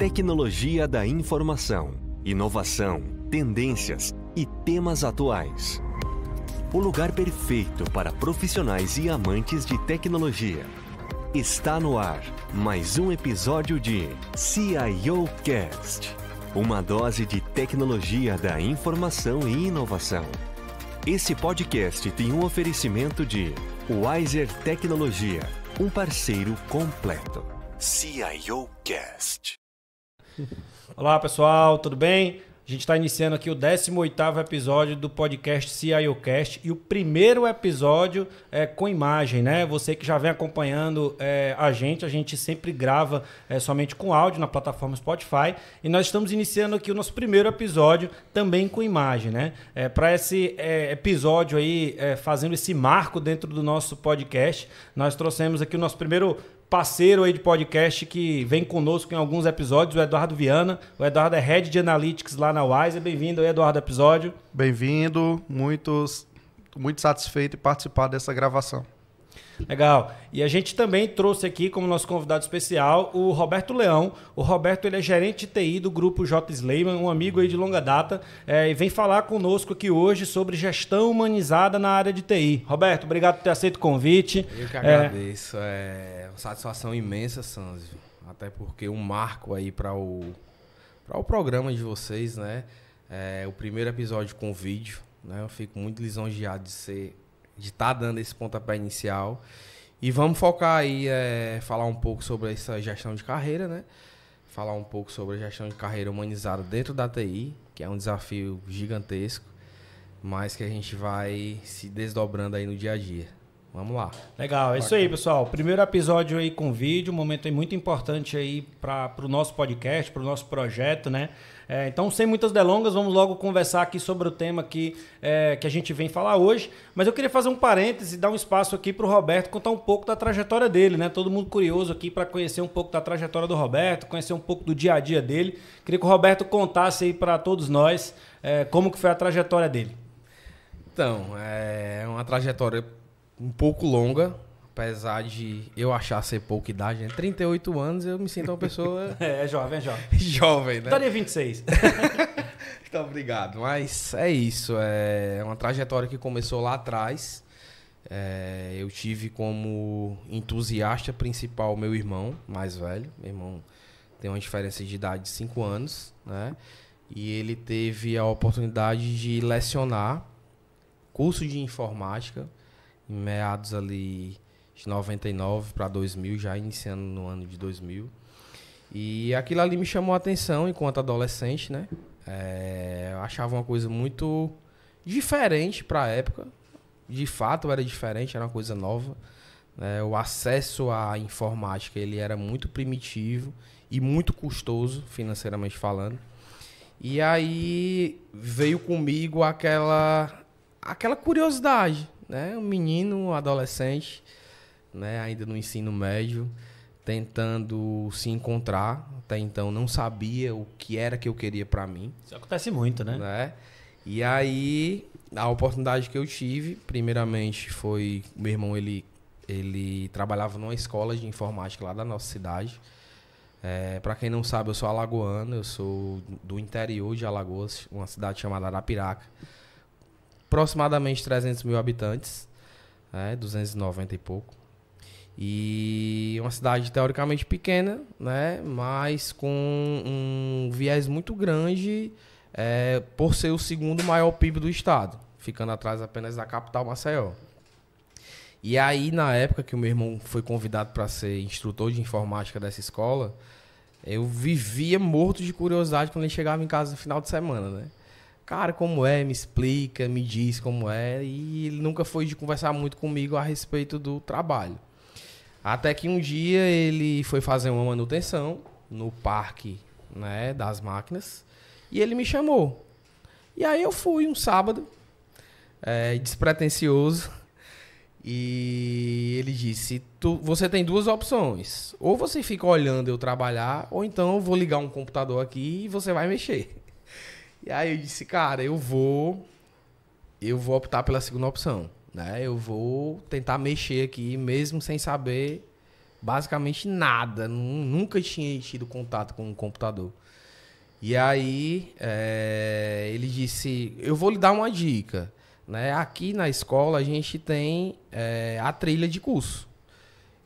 tecnologia da informação, inovação, tendências e temas atuais. O lugar perfeito para profissionais e amantes de tecnologia. Está no ar mais um episódio de CIO Cast, uma dose de tecnologia da informação e inovação. Esse podcast tem um oferecimento de Wiser Tecnologia, um parceiro completo. CIO Cast. Olá pessoal, tudo bem? A gente está iniciando aqui o 18º episódio do podcast CIO Cast e o primeiro episódio é com imagem, né? Você que já vem acompanhando a gente sempre grava somente com áudio na plataforma Spotify e nós estamos iniciando aqui o nosso primeiro episódio também com imagem, né? Para esse episódio aí, fazendo esse marco dentro do nosso podcast, nós trouxemos aqui o nosso primeiro parceiro aí de podcast que vem conosco em alguns episódios, o Eduardo Viana. O Eduardo é Head de Analytics lá na Wiser. Bem-vindo aí, Eduardo, ao episódio. Bem-vindo, muito satisfeito em participar dessa gravação. Legal. E a gente também trouxe aqui como nosso convidado especial o Roberto Leão. O Roberto ele é gerente de TI do grupo J. Sleiman, um amigo aí de longa data, e vem falar conosco aqui hoje sobre gestão humanizada na área de TI. Roberto, obrigado por ter aceito o convite. Eu que agradeço. É uma satisfação imensa, Sanzio. Até porque um marco aí para o programa de vocês, né? O primeiro episódio com vídeo, né? Eu fico muito lisonjeado de estar dando esse pontapé inicial. E vamos focar aí, falar um pouco sobre essa gestão de carreira, né? Falar um pouco sobre a gestão de carreira humanizada dentro da TI, que é um desafio gigantesco, mas que a gente vai se desdobrando aí no dia a dia. Vamos lá. Legal, é isso aí, pessoal. Primeiro episódio aí com vídeo, um momento aí muito importante aí para o nosso podcast, para o nosso projeto, né? Então, sem muitas delongas, vamos logo conversar aqui sobre o tema que a gente vem falar hoje. Mas eu queria fazer um parêntese e dar um espaço aqui para o Roberto contar um pouco da trajetória dele, né? Todo mundo curioso aqui para conhecer um pouco da trajetória do Roberto, conhecer um pouco do dia a dia dele. Queria que o Roberto contasse aí para todos nós como que foi a trajetória dele. Então, é uma trajetória um pouco longa, apesar de eu achar ser pouca idade, né? 38 anos, eu me sinto uma pessoa... É jovem. Jovem, né? Daria 26. Então, obrigado. Mas é isso, é uma trajetória que começou lá atrás. Eu tive como entusiasta principal meu irmão mais velho. Meu irmão tem uma diferença de idade de 5 anos, né? E ele teve a oportunidade de lecionar curso de informática em meados ali de 99 para 2000, já iniciando no ano de 2000. E aquilo ali me chamou a atenção enquanto adolescente, né? Eu achava uma coisa muito diferente para a época. De fato, era diferente, era uma coisa nova. O acesso à informática ele era muito primitivo e muito custoso, financeiramente falando. E aí veio comigo aquela curiosidade, né? Um menino, um adolescente, né? Ainda no ensino médio, tentando se encontrar. Até então não sabia o que era que eu queria para mim. Isso acontece muito, né? E aí a oportunidade que eu tive, primeiramente, foi meu irmão, ele trabalhava numa escola de informática lá da nossa cidade. Para quem não sabe, eu sou alagoano, eu sou do interior de Alagoas, uma cidade chamada Arapiraca. Aproximadamente 300 mil habitantes, 290 e pouco. E uma cidade teoricamente pequena, né, mas com um viés muito grande por ser o segundo maior PIB do estado, ficando atrás apenas da capital Maceió. E aí, na época que o meu irmão foi convidado para ser instrutor de informática dessa escola, eu vivia morto de curiosidade quando ele chegava em casa no final de semana, né? Cara, como é? Me explica, me diz como é. E ele nunca foi de conversar muito comigo a respeito do trabalho. Até que um dia ele foi fazer uma manutenção no parque, né, das máquinas. E ele me chamou. E aí eu fui um sábado, despretensioso. E ele disse, você tem duas opções. Ou você fica olhando eu trabalhar, ou então eu vou ligar um computador aqui e você vai mexer. E aí eu disse, cara, eu vou optar pela segunda opção, né? Eu vou tentar mexer aqui, mesmo sem saber basicamente nada, nunca tinha tido contato com um computador. E aí ele disse, eu vou lhe dar uma dica, né? Aqui na escola a gente tem a trilha de curso.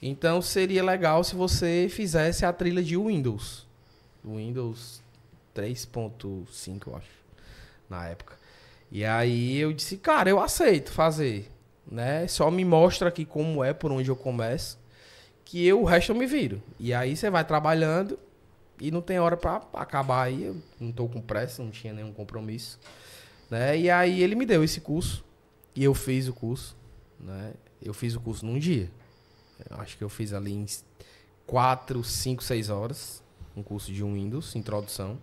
Então seria legal se você fizesse a trilha de Windows 3.5, eu acho, na época. E aí eu disse, cara, eu aceito fazer, né? Só me mostra aqui como é, por onde eu começo, que o resto eu me viro. E aí você vai trabalhando e não tem hora pra acabar aí. Eu não tô com pressa, não tinha nenhum compromisso, né? E aí ele me deu esse curso e eu fiz o curso, né? Eu fiz o curso num dia. Eu acho que eu fiz ali em 4, 5, 6 horas um curso de Windows, introdução.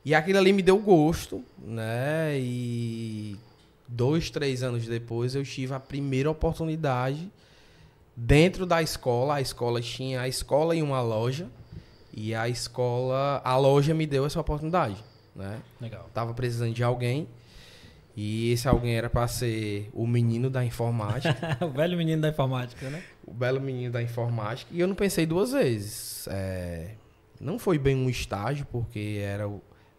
E aquilo ali me deu gosto, né? E 2, 3 anos depois eu tive a primeira oportunidade dentro da escola. A escola tinha a escola e uma loja. E a loja me deu essa oportunidade, né? Legal. Tava precisando de alguém. E esse alguém era para ser o menino da informática. O velho menino da informática, né? O belo menino da informática. E eu não pensei 2 vezes. Não foi bem um estágio, porque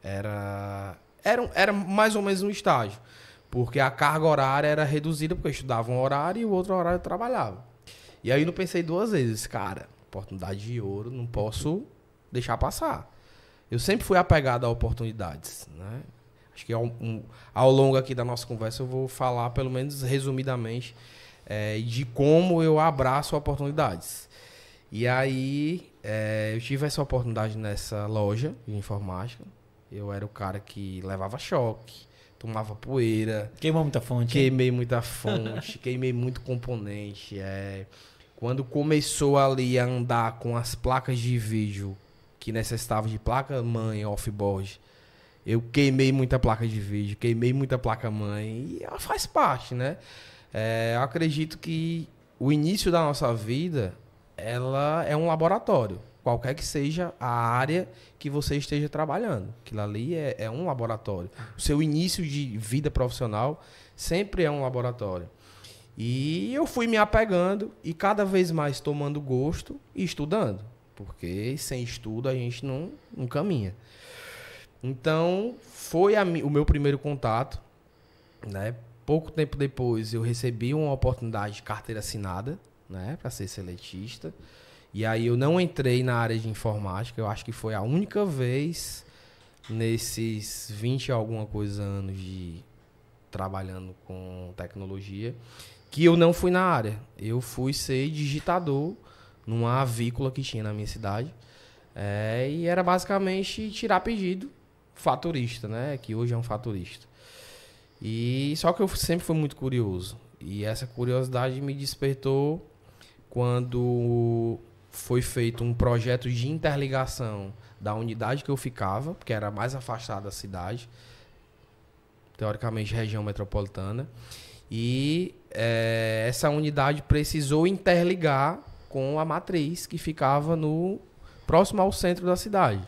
era mais ou menos um estágio. Porque a carga horária era reduzida, porque eu estudava um horário e o outro horário eu trabalhava. E aí eu não pensei 2 vezes. Cara, oportunidade de ouro, não posso deixar passar. Eu sempre fui apegado a oportunidades, né? Acho que ao longo aqui da nossa conversa eu vou falar, pelo menos resumidamente, de como eu abraço oportunidades. E aí eu tive essa oportunidade nessa loja de informática. Eu era o cara que levava choque, tomava poeira. Queimou muita fonte. Queimei muita fonte, queimei muito componente. Quando começou ali a andar com as placas de vídeo que necessitavam de placa-mãe off-board, eu queimei muita placa de vídeo, queimei muita placa-mãe, e ela faz parte, né? Eu acredito que o início da nossa vida, ela é um laboratório, qualquer que seja a área que você esteja trabalhando. Aquilo ali é um laboratório. O seu início de vida profissional sempre é um laboratório. E eu fui me apegando e cada vez mais tomando gosto e estudando, porque sem estudo a gente não caminha. Então, foi o meu primeiro contato, né? Pouco tempo depois, eu recebi uma oportunidade de carteira assinada, né? Para ser seletista. E aí eu não entrei na área de informática. Eu acho que foi a única vez nesses 20 e alguma coisa anos de trabalhando com tecnologia que eu não fui na área. Eu fui ser digitador numa avícola que tinha na minha cidade. E era basicamente tirar pedido. Faturista, né? Que hoje é um faturista. E só que eu sempre fui muito curioso. E essa curiosidade me despertou quando foi feito um projeto de interligação da unidade que eu ficava, porque era mais afastada da cidade, teoricamente região metropolitana. E essa unidade precisou interligar com a matriz que ficava próximo ao centro da cidade.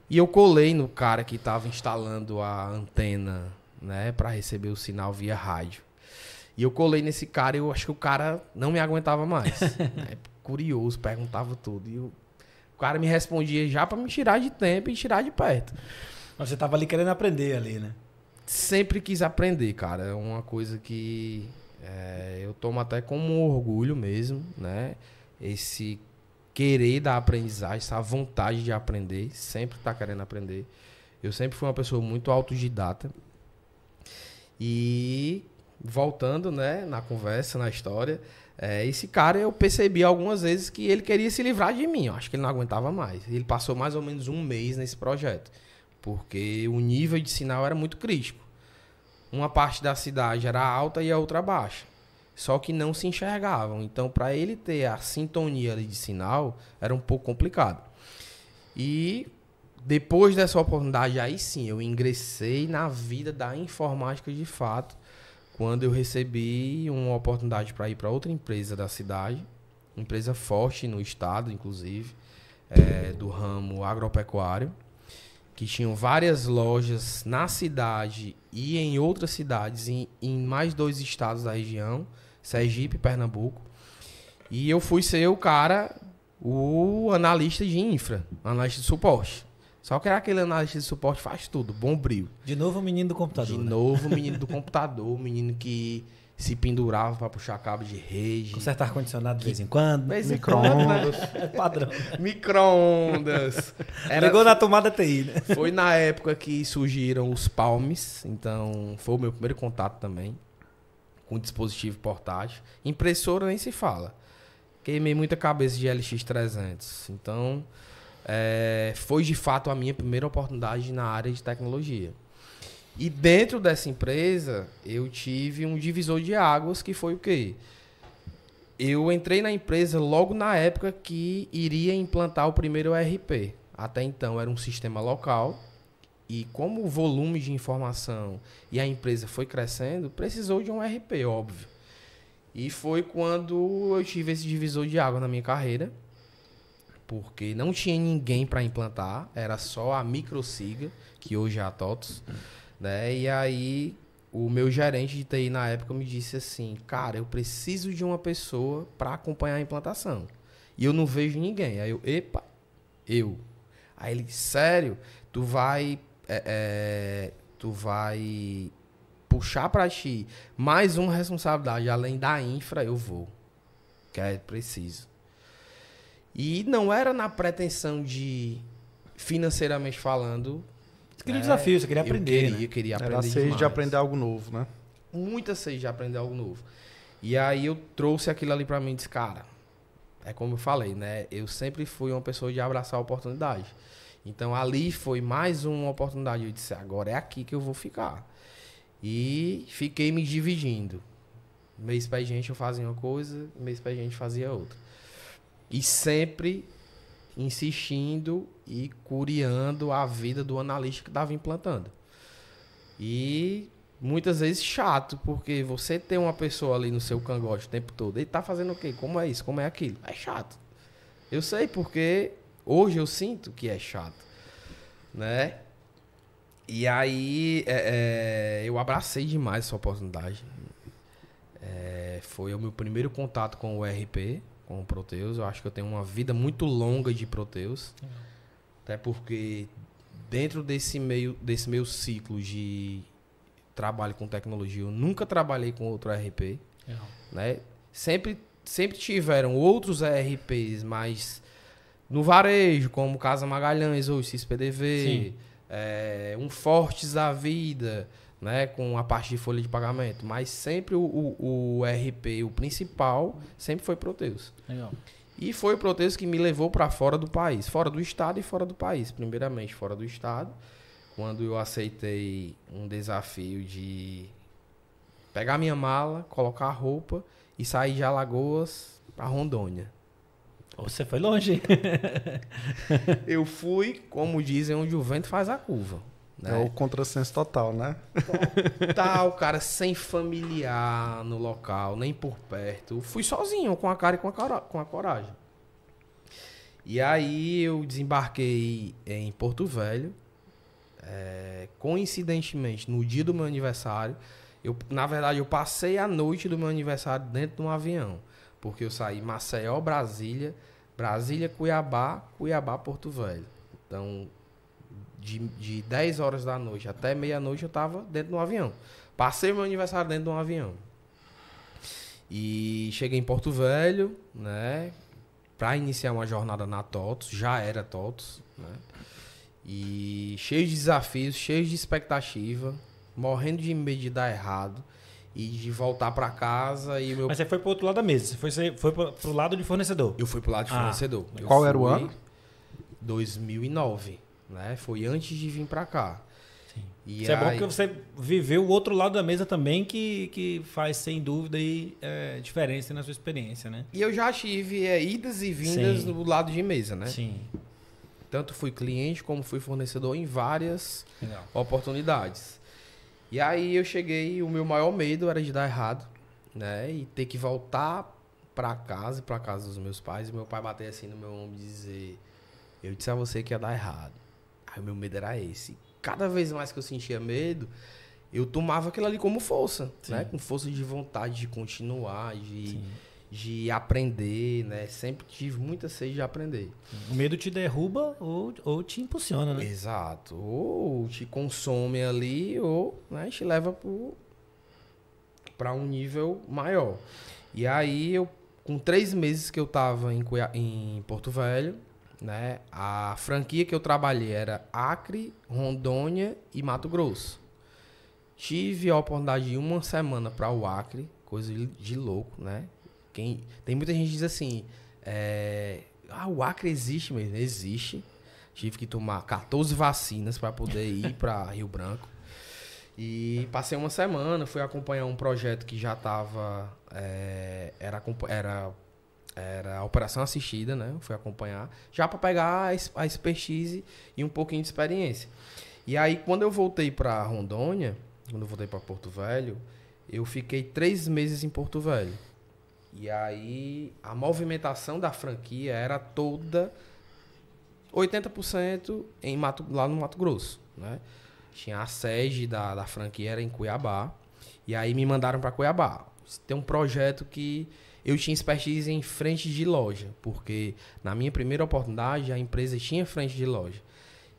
E eu colei no cara que estava instalando a antena, né, para receber o sinal via rádio. E eu colei nesse cara e eu acho que o cara não me aguentava mais. Né? Curioso, perguntava tudo. E o cara me respondia já para me tirar de tempo e tirar de perto. Mas você estava ali querendo aprender ali, né? Sempre quis aprender, cara. É uma coisa que eu tomo até como um orgulho mesmo, né? Esse querer da aprendizagem, essa vontade de aprender, sempre tá querendo aprender. Eu sempre fui uma pessoa muito autodidata. E voltando, né, na conversa, na história, esse cara eu percebi algumas vezes que ele queria se livrar de mim. Eu acho que ele não aguentava mais. Ele passou mais ou menos 1 mês nesse projeto, porque o nível de sinal era muito crítico. Uma parte da cidade era alta e a outra baixa. Só que não se enxergavam. Então, para ele ter a sintonia ali de sinal, era um pouco complicado. E depois dessa oportunidade, aí sim, eu ingressei na vida da informática de fato, quando eu recebi uma oportunidade para ir para outra empresa da cidade, empresa forte no estado, inclusive, do ramo agropecuário, que tinham várias lojas na cidade e em outras cidades, em mais 2 estados da região, Sergipe e Pernambuco. E eu fui ser o analista de infra, analista de suporte. Só que era aquele analista de suporte faz tudo, bombril. De novo o menino do computador. De novo o menino do computador, o menino que se pendurava para puxar cabo de rede. Consertar ar-condicionado de vez em quando. Micro-ondas. É padrão. Micro-ondas. Ligou na tomada TI, né? Foi na época que surgiram os Palms, então foi o meu primeiro contato também com dispositivo portátil. Impressora nem se fala. Queimei muita cabeça de LX300. Então, foi de fato a minha primeira oportunidade na área de tecnologia. E dentro dessa empresa, eu tive um divisor de águas que foi o quê? Eu entrei na empresa logo na época que iria implantar o primeiro ERP. Até então era um sistema local. E como o volume de informação e a empresa foi crescendo, precisou de um ERP, óbvio. E foi quando eu tive esse divisor de água na minha carreira, porque não tinha ninguém para implantar, era só a Microsiga, que hoje é a TOTOS, né? E aí o meu gerente de TI na época me disse assim, cara, eu preciso de uma pessoa para acompanhar a implantação. E eu não vejo ninguém. Aí eu. Aí ele, sério, tu vai puxar para ti mais uma responsabilidade além da infra, eu vou. Que é preciso. E não era na pretensão de, financeiramente falando... Você queria desafio, você queria aprender, Eu queria aprender Era sede demais. de aprender algo novo, né? Muita sede de aprender algo novo. E aí eu trouxe aquilo ali pra mim e disse, cara, é como eu falei, né? Eu sempre fui uma pessoa de abraçar a oportunidade. Então ali foi mais uma oportunidade. Eu disse, agora é aqui que eu vou ficar. E fiquei me dividindo. Mês pra gente eu fazia uma coisa, mês pra gente fazia outra. E sempre insistindo e curiando a vida do analista que estava implantando. E muitas vezes chato, porque você tem uma pessoa ali no seu cangote o tempo todo. Ele tá fazendo o quê? Como é isso? Como é aquilo? É chato. Eu sei porque hoje eu sinto que é chato, né? E aí eu abracei demais essa oportunidade. Foi o meu primeiro contato com o ERP, com o Proteus. Eu acho que eu tenho uma vida muito longa de Proteus. Até porque dentro desse meu ciclo de trabalho com tecnologia, eu nunca trabalhei com outro ERP. Né? Sempre tiveram outros ERPs, mas no varejo, como Casa Magalhães ou XPDV, um Fortes da vida, né, com a parte de folha de pagamento. Mas sempre o ERP, o principal, sempre foi Proteus. Legal. E foi o Proteus que me levou para fora do país. Fora do estado e fora do país. Primeiramente, fora do estado. Quando eu aceitei um desafio de pegar minha mala, colocar a roupa e sair de Alagoas para Rondônia. Você foi longe. Eu fui, como dizem, onde o vento faz a curva. É o contrassenso total, né? Total, cara, sem familiar no local, nem por perto. Fui sozinho, com a cara e com a coragem. E aí eu desembarquei em Porto Velho. Coincidentemente, no dia do meu aniversário, na verdade, eu passei a noite do meu aniversário dentro de um avião. Porque eu saí Maceió, Brasília, Cuiabá, Porto Velho. Então, de 10 horas da noite até meia-noite eu estava dentro de um avião. Passei o meu aniversário dentro de um avião. E cheguei em Porto Velho, né? Para iniciar uma jornada na TOTOS, já era TOTOS, né? E cheio de desafios, cheio de expectativa, morrendo de medo de dar errado e de voltar para casa. Mas você foi pro outro lado da mesa, você foi pro lado de fornecedor. Eu fui pro lado de fornecedor. Qual era o ano? 2009, né? Foi antes de vir para cá. Sim. E Isso é bom porque você viveu o outro lado da mesa também, que faz, sem dúvida, aí, diferença na sua experiência, né? E eu já tive idas e vindas do lado de mesa, né? Sim. Tanto fui cliente como fui fornecedor em várias oportunidades. E aí eu cheguei, o meu maior medo era de dar errado, né? E ter que voltar para casa dos meus pais, e meu pai bater assim no meu ombro e dizer: eu disse a você que ia dar errado. Aí o meu medo era esse. Cada vez mais que eu sentia medo, eu tomava aquilo ali como força, né? Com força de vontade de continuar, de aprender, né? Sempre tive muita sede de aprender. O medo te derruba ou te impulsiona, né? Exato. Ou te consome ali, ou, né, te leva para um nível maior. E aí, com 3 meses que eu estava em Porto Velho, né, a franquia que eu trabalhei era Acre, Rondônia e Mato Grosso. Tive a oportunidade de ir uma semana para o Acre, coisa de louco, né? Tem muita gente que diz assim, o Acre existe mesmo. Existe. Tive que tomar 14 vacinas para poder ir para Rio Branco. E passei uma semana, fui acompanhar um projeto que já estava... Era a operação assistida, né? Fui acompanhar, já para pegar a expertise e um pouquinho de experiência. E aí, quando eu voltei para Rondônia, quando eu voltei para Porto Velho, eu fiquei 3 meses em Porto Velho. E aí, a movimentação da franquia era toda 80% lá no Mato Grosso, né? Tinha a sede da franquia, era em Cuiabá. E aí, me mandaram para Cuiabá. Tem um projeto que eu tinha expertise em frente de loja, porque na minha primeira oportunidade, a empresa tinha frente de loja.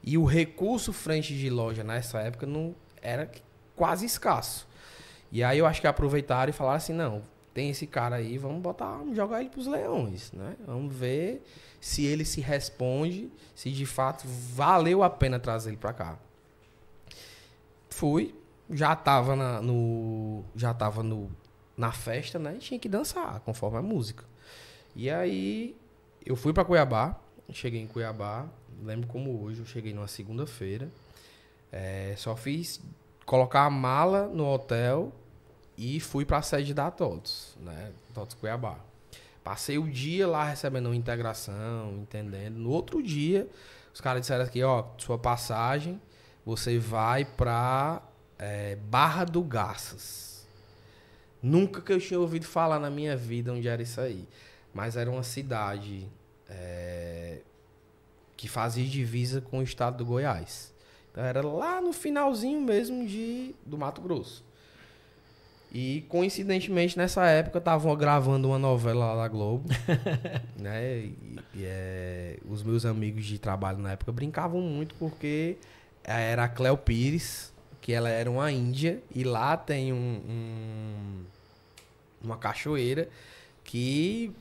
E o recurso frente de loja, nessa época, não era quase escasso. E aí, eu acho que aproveitaram e falaram assim, não... Tem esse cara aí, vamos jogar ele pros leões, né? Vamos ver se ele se responde, se de fato valeu a pena trazer ele pra cá. Fui, já tava na festa, né? E tinha que dançar, conforme a música. E aí, eu fui pra Cuiabá, cheguei em Cuiabá, lembro como hoje, eu cheguei numa segunda-feira, só fiz colocar a mala no hotel... E fui para a sede da TOTS, né? TOTS Cuiabá. Passei o dia lá recebendo uma integração, entendendo. No outro dia, os caras disseram aqui, ó, sua passagem, você vai para Barra do Garças. Nunca que eu tinha ouvido falar na minha vida onde era isso aí. Mas era uma cidade que fazia divisa com o estado do Goiás. Então era lá no finalzinho mesmo do Mato Grosso. E, coincidentemente, nessa época, estavam gravando uma novela lá da Globo. Né? Os meus amigos de trabalho na época brincavam muito porque era a Cléo Pires, que ela era uma índia, e lá tem uma cachoeira que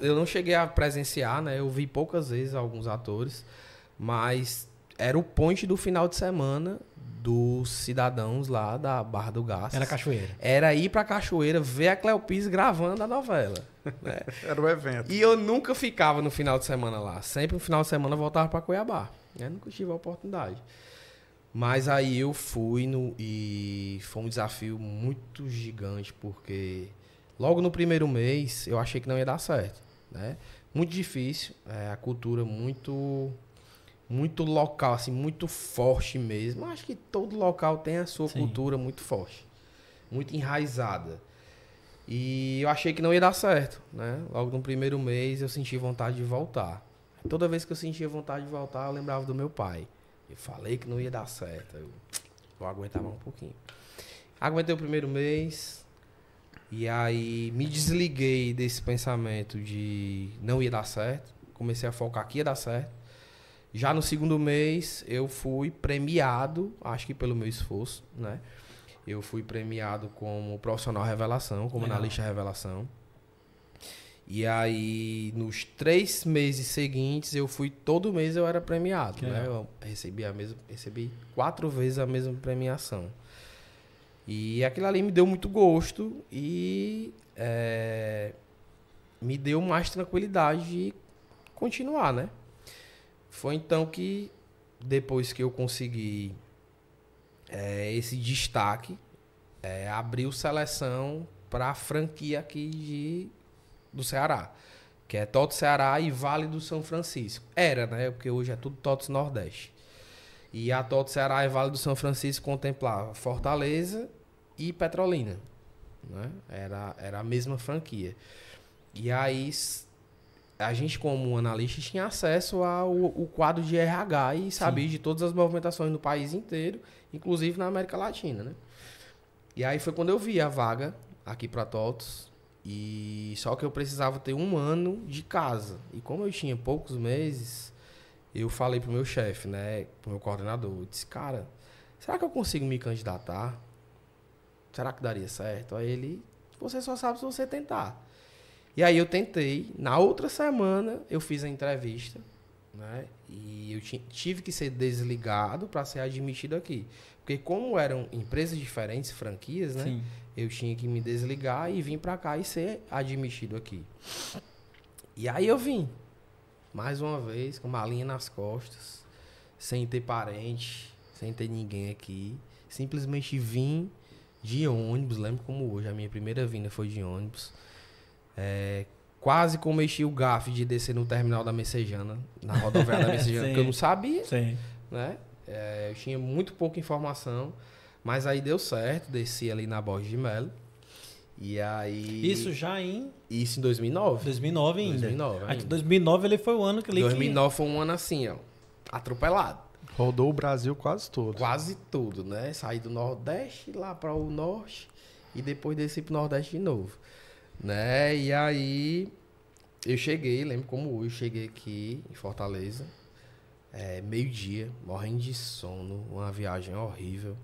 eu não cheguei a presenciar, né? Eu vi poucas vezes alguns atores, mas era o ponte do final de semana dos cidadãos lá da Barra do Garças. Era cachoeira. Era ir pra cachoeira ver a Cléo Pires gravando a novela. Né? Era o evento. E eu nunca ficava no final de semana lá. Sempre no final de semana eu voltava pra Cuiabá. Eu nunca tive a oportunidade. Mas aí eu fui e foi um desafio muito gigante, porque logo no primeiro mês eu achei que não ia dar certo. Né? Muito difícil. A cultura muito local, assim, muito forte mesmo. Eu acho que todo local tem a sua cultura muito forte, muito enraizada. E eu achei que não ia dar certo, né? Logo no primeiro mês eu senti vontade de voltar. Toda vez que eu sentia vontade de voltar, eu lembrava do meu pai. Eu falei que não ia dar certo. Eu vou aguentar mais um pouquinho. Aguentei o primeiro mês. E aí me desliguei desse pensamento de não ia dar certo. Comecei a focar que ia dar certo. Já no segundo mês, eu fui premiado, acho que pelo meu esforço, né? Eu fui premiado como profissional revelação, como analista revelação. E aí, nos 3 meses seguintes, todo mês eu era premiado, né? Eu recebi 4 vezes a mesma premiação. E aquilo ali me deu muito gosto e me deu mais tranquilidade de continuar, né? Foi então que, depois que eu consegui esse destaque, abriu seleção para a franquia aqui do Ceará, que é TOTS Ceará e Vale do São Francisco. Era, né? Porque hoje é tudo TOTS Nordeste. E a TOTS Ceará e Vale do São Francisco contemplava Fortaleza e Petrolina. Né? Era a mesma franquia. E aí... a gente, como analista, tinha acesso ao quadro de RH e sabia de todas as movimentações no país inteiro, inclusive na América Latina, né? E aí foi quando eu vi a vaga aqui para TOTS E só que eu precisava ter 1 ano de casa. E como eu tinha poucos meses, eu falei pro meu chefe, né, pro meu coordenador, eu disse, cara, será que eu consigo me candidatar? Será que daria certo? Aí ele, você só sabe se você tentar. E aí eu tentei. Na outra semana eu fiz a entrevista, né? E eu tive que ser desligado para ser admitido aqui. Porque como eram empresas diferentes, franquias, né? Sim. Eu tinha que me desligar e vir para cá e ser admitido aqui. E aí eu vim. Mais uma vez, com uma linha nas costas, sem ter parente, sem ter ninguém aqui. Simplesmente vim de ônibus, lembro como hoje. A minha primeira vinda foi de ônibus. Quase cometi o gafe de descer no terminal da Messejana, na rodoviária da Messejana, que eu não sabia. Sim. Né? Eu tinha muito pouca informação, mas aí deu certo, desci ali na Borges de Melo. E aí... Isso já em... Isso em 2009. 2009 ainda. 2009 Aqui, ainda. 2009 ele foi o ano que... 2009 foi um ano assim, ó, atropelado. Rodou o Brasil quase todo. Quase tudo, né? Saí do Nordeste lá para o Norte e depois desci pro Nordeste de novo. Né? E aí eu cheguei, lembro como hoje, cheguei aqui em Fortaleza, meio-dia, morrendo de sono, uma viagem horrível.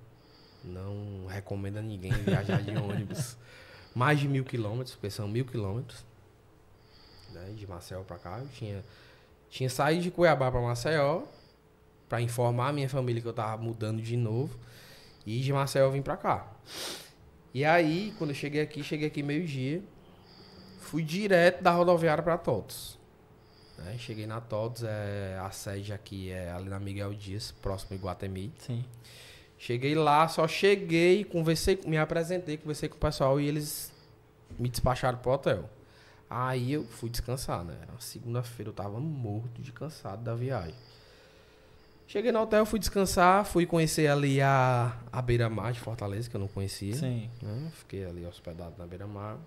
Não recomendo a ninguém viajar de ônibus. Mais de 1.000 quilômetros, porque são 1.000 quilômetros, né? De Maceió para cá. Eu tinha saído de Cuiabá para Maceió para informar a minha família que eu tava mudando de novo. E de Maceió eu vim para cá. E aí, quando eu cheguei aqui meio-dia. Fui direto da rodoviária para TOTS. Né? Cheguei na TOTS, a sede aqui é ali na Miguel Dias, próximo de Iguatemi. Sim. Cheguei lá, só cheguei, me apresentei, conversei com o pessoal e eles me despacharam pro hotel. Aí eu fui descansar, né? Era uma segunda-feira, eu tava morto de cansado da viagem. Cheguei no hotel, fui descansar, fui conhecer ali a Beira-Mar de Fortaleza, que eu não conhecia. Sim. Né? Fiquei ali hospedado na Beira-Mar.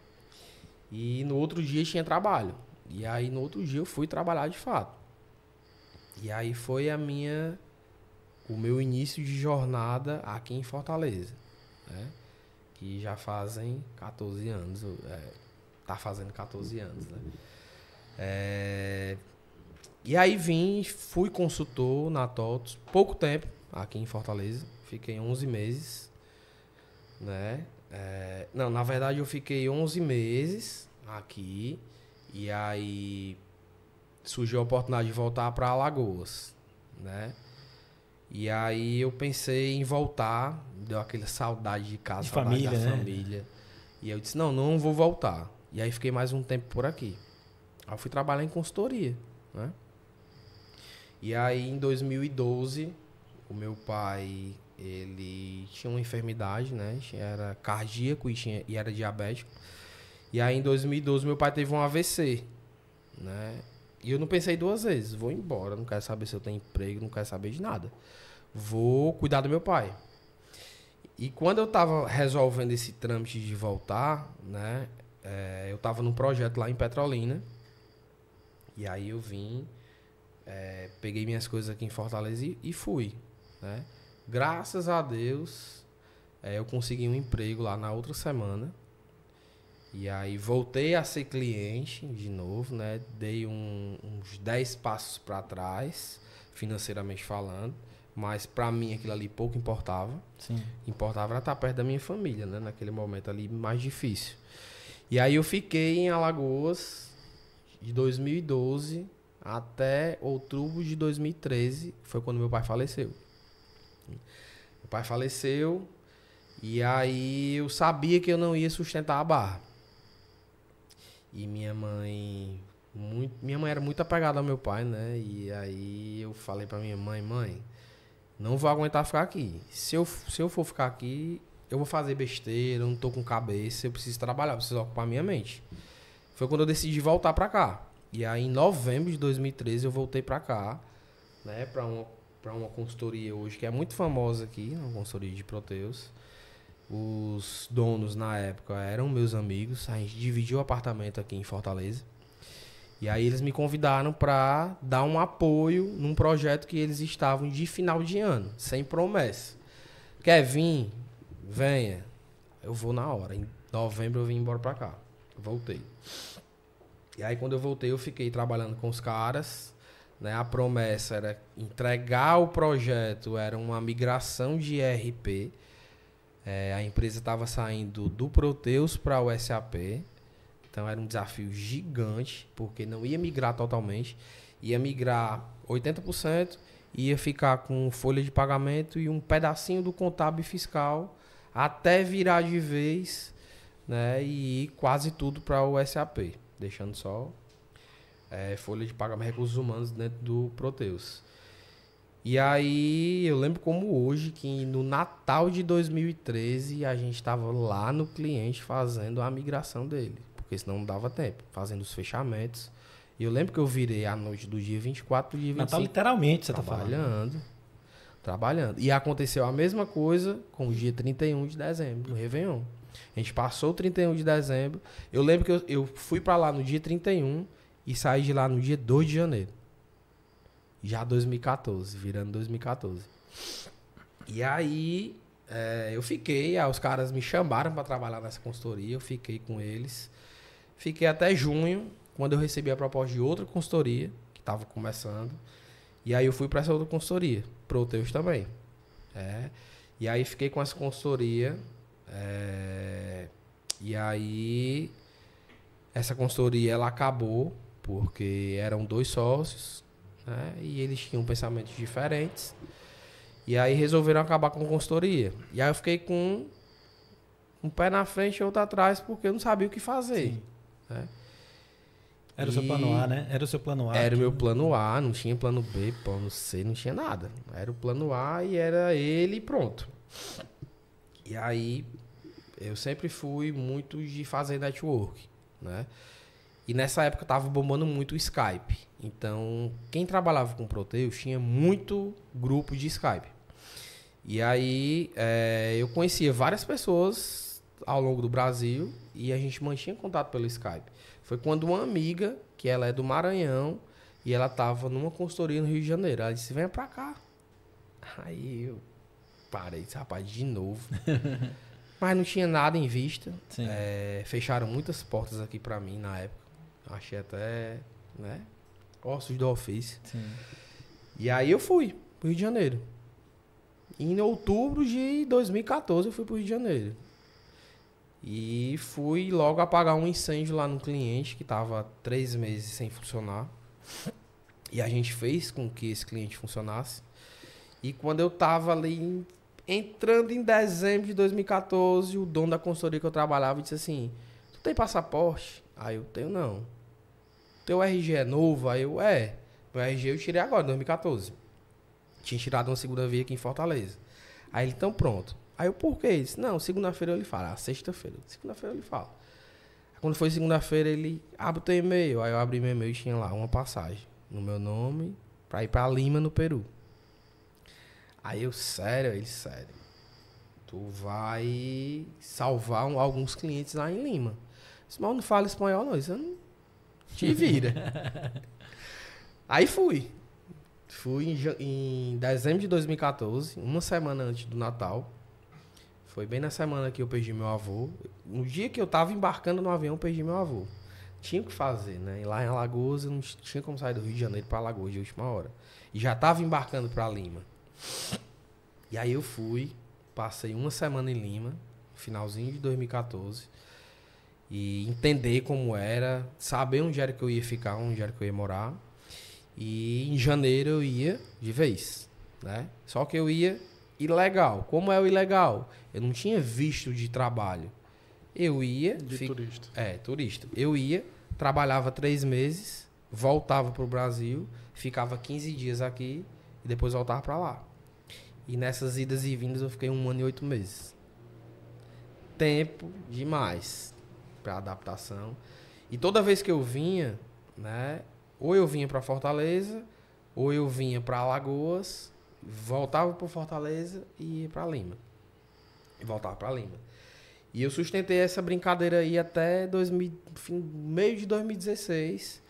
E no outro dia tinha trabalho. E aí no outro dia eu fui trabalhar de fato. E aí foi o meu início de jornada aqui em Fortaleza. Né? Que já fazem 14 anos. Tá fazendo 14 anos, né? E aí fui consultor na TOTS, pouco tempo aqui em Fortaleza. Fiquei 11 meses, né? Não, na verdade eu fiquei 11 meses aqui e aí surgiu a oportunidade de voltar para Alagoas, né? E aí eu pensei em voltar, deu aquela saudade de casa, de saudade família, da né? família. E eu disse, não vou voltar. E aí fiquei mais um tempo por aqui. Aí eu fui trabalhar em consultoria, né? E aí em 2012, o meu pai... ele tinha uma enfermidade, né? Era cardíaco e era diabético. E aí, em 2012, meu pai teve um AVC, né? E eu não pensei 2 vezes. Vou embora, não quero saber se eu tenho emprego, não quero saber de nada. Vou cuidar do meu pai. E quando eu tava resolvendo esse trâmite de voltar, né? Eu tava num projeto lá em Petrolina. E aí eu vim, peguei minhas coisas aqui em Fortaleza e fui, né? Graças a Deus, eu consegui um emprego lá na outra semana. E aí voltei a ser cliente de novo, né? Dei uns 10 passos para trás, financeiramente falando. Mas para mim aquilo ali pouco importava. Sim. Importava era estar perto da minha família, né? Naquele momento ali mais difícil. E aí eu fiquei em Alagoas de 2012 até outubro de 2013. Foi quando meu pai faleceu. Meu pai faleceu e aí eu sabia que eu não ia sustentar a barra. E minha mãe era muito apegada ao meu pai, né? E aí eu falei pra minha mãe, não vou aguentar ficar aqui. Se eu for ficar aqui, eu vou fazer besteira, eu não tô com cabeça, eu preciso trabalhar, eu preciso ocupar minha mente. Foi quando eu decidi voltar pra cá. E aí em novembro de 2013 eu voltei pra cá, né? Pra uma consultoria hoje que é muito famosa aqui, uma consultoria de Proteus. Os donos na época eram meus amigos, a gente dividiu o apartamento aqui em Fortaleza. E aí eles me convidaram para dar um apoio num projeto que eles estavam de final de ano, sem promessa. Quer vir? Venha. Eu vou na hora. Em novembro eu vim embora para cá. voltei. E aí quando eu voltei, eu fiquei trabalhando com os caras, né? A promessa era entregar o projeto, era uma migração de ERP. A empresa estava saindo do Proteus para o SAP. Então era um desafio gigante, porque não ia migrar totalmente. Ia migrar 80%, ia ficar com folha de pagamento e um pedacinho do contábil e fiscal até virar de vez, né? E ir quase tudo para o SAP, deixando só folha de pagamento, recursos humanos dentro do Proteus. E aí eu lembro como hoje que no Natal de 2013 a gente estava lá no cliente fazendo a migração dele, porque senão não dava tempo, fazendo os fechamentos. E eu lembro que eu virei à noite do dia 24 pro dia 25. Natal literalmente, você tá falando. Trabalhando. E aconteceu a mesma coisa com o dia 31 de dezembro, no Réveillon. A gente passou o 31 de dezembro. Eu lembro que eu fui para lá no dia 31 e saí de lá no dia 2 de janeiro. Já 2014, virando 2014. E aí eu fiquei, os caras me chamaram para trabalhar nessa consultoria, eu fiquei com eles. Fiquei até junho, quando eu recebi a proposta de outra consultoria, que estava começando. E aí eu fui para essa outra consultoria, Proteus também. E aí fiquei com essa consultoria. E aí essa consultoria ela acabou, porque eram 2 sócios, né? E eles tinham pensamentos diferentes. E aí resolveram acabar com a consultoria. E aí eu fiquei com um pé na frente e outro atrás, porque eu não sabia o que fazer. Né? Era o seu plano A, né? Era o seu plano A. Era o meu plano A, não tinha plano B, plano C, não tinha nada. Era o plano A e era ele e pronto. E aí eu sempre fui muito de fazer network, né? E nessa época tava bombando muito o Skype. Então, quem trabalhava com Proteus tinha muito grupo de Skype. E aí eu conhecia várias pessoas ao longo do Brasil e a gente mantinha contato pelo Skype. Foi quando uma amiga, que ela é do Maranhão, e ela tava numa consultoria no Rio de Janeiro. Ela disse, venha pra cá. Aí eu parei, disse, rapaz, de novo. Mas não tinha nada em vista. Fecharam muitas portas aqui pra mim na época. Achei até, né, ossos do ofício. Sim. E aí eu fui pro Rio de Janeiro. Em outubro de 2014 eu fui pro Rio de Janeiro. E fui logo apagar um incêndio lá no cliente que estava 3 meses sem funcionar. E a gente fez com que esse cliente funcionasse. E quando eu estava ali entrando em dezembro de 2014, o dono da consultoria que eu trabalhava disse assim, tu tem passaporte? Aí eu tenho não. Teu RG é novo? Aí eu, meu RG eu tirei agora, em 2014. Tinha tirado uma segunda via aqui em Fortaleza. Aí ele, então pronto. Aí eu, por que isso? Não, segunda-feira eu lhe falo. Sexta-feira. Segunda-feira eu lhe falo. Aí, quando foi segunda-feira, ele abre o teu e-mail. Aí eu abri meu e-mail e tinha lá uma passagem no meu nome pra ir pra Lima, no Peru. Aí eu, sério? Ele, sério. Tu vai salvar alguns clientes lá em Lima. Esse mal não fala espanhol, não. Isso não te vira. Aí fui. Fui em dezembro de 2014, uma semana antes do Natal. Foi bem na semana que eu perdi meu avô. No dia que eu tava embarcando no avião, eu perdi meu avô. Tinha o que fazer, né? E lá em Alagoas, eu não tinha como sair do Rio de Janeiro para Alagoas de última hora. E já tava embarcando para Lima. E aí eu fui, passei uma semana em Lima, finalzinho de 2014. E entender como era, saber onde era que eu ia ficar, onde era que eu ia morar. E em janeiro eu ia de vez, né? Só que eu ia ilegal. Como é o ilegal? Eu não tinha visto de trabalho. Eu ia... turista. Turista. Eu ia, trabalhava 3 meses, voltava pro Brasil, ficava 15 dias aqui e depois voltava para lá. E nessas idas e vindas eu fiquei 1 ano e 8 meses. Tempo demais para adaptação. E toda vez que eu vinha, né, ou eu vinha para Fortaleza, ou eu vinha para Alagoas, voltava para Fortaleza e ia para Lima. E voltava para Lima. E eu sustentei essa brincadeira aí até meio de 2016,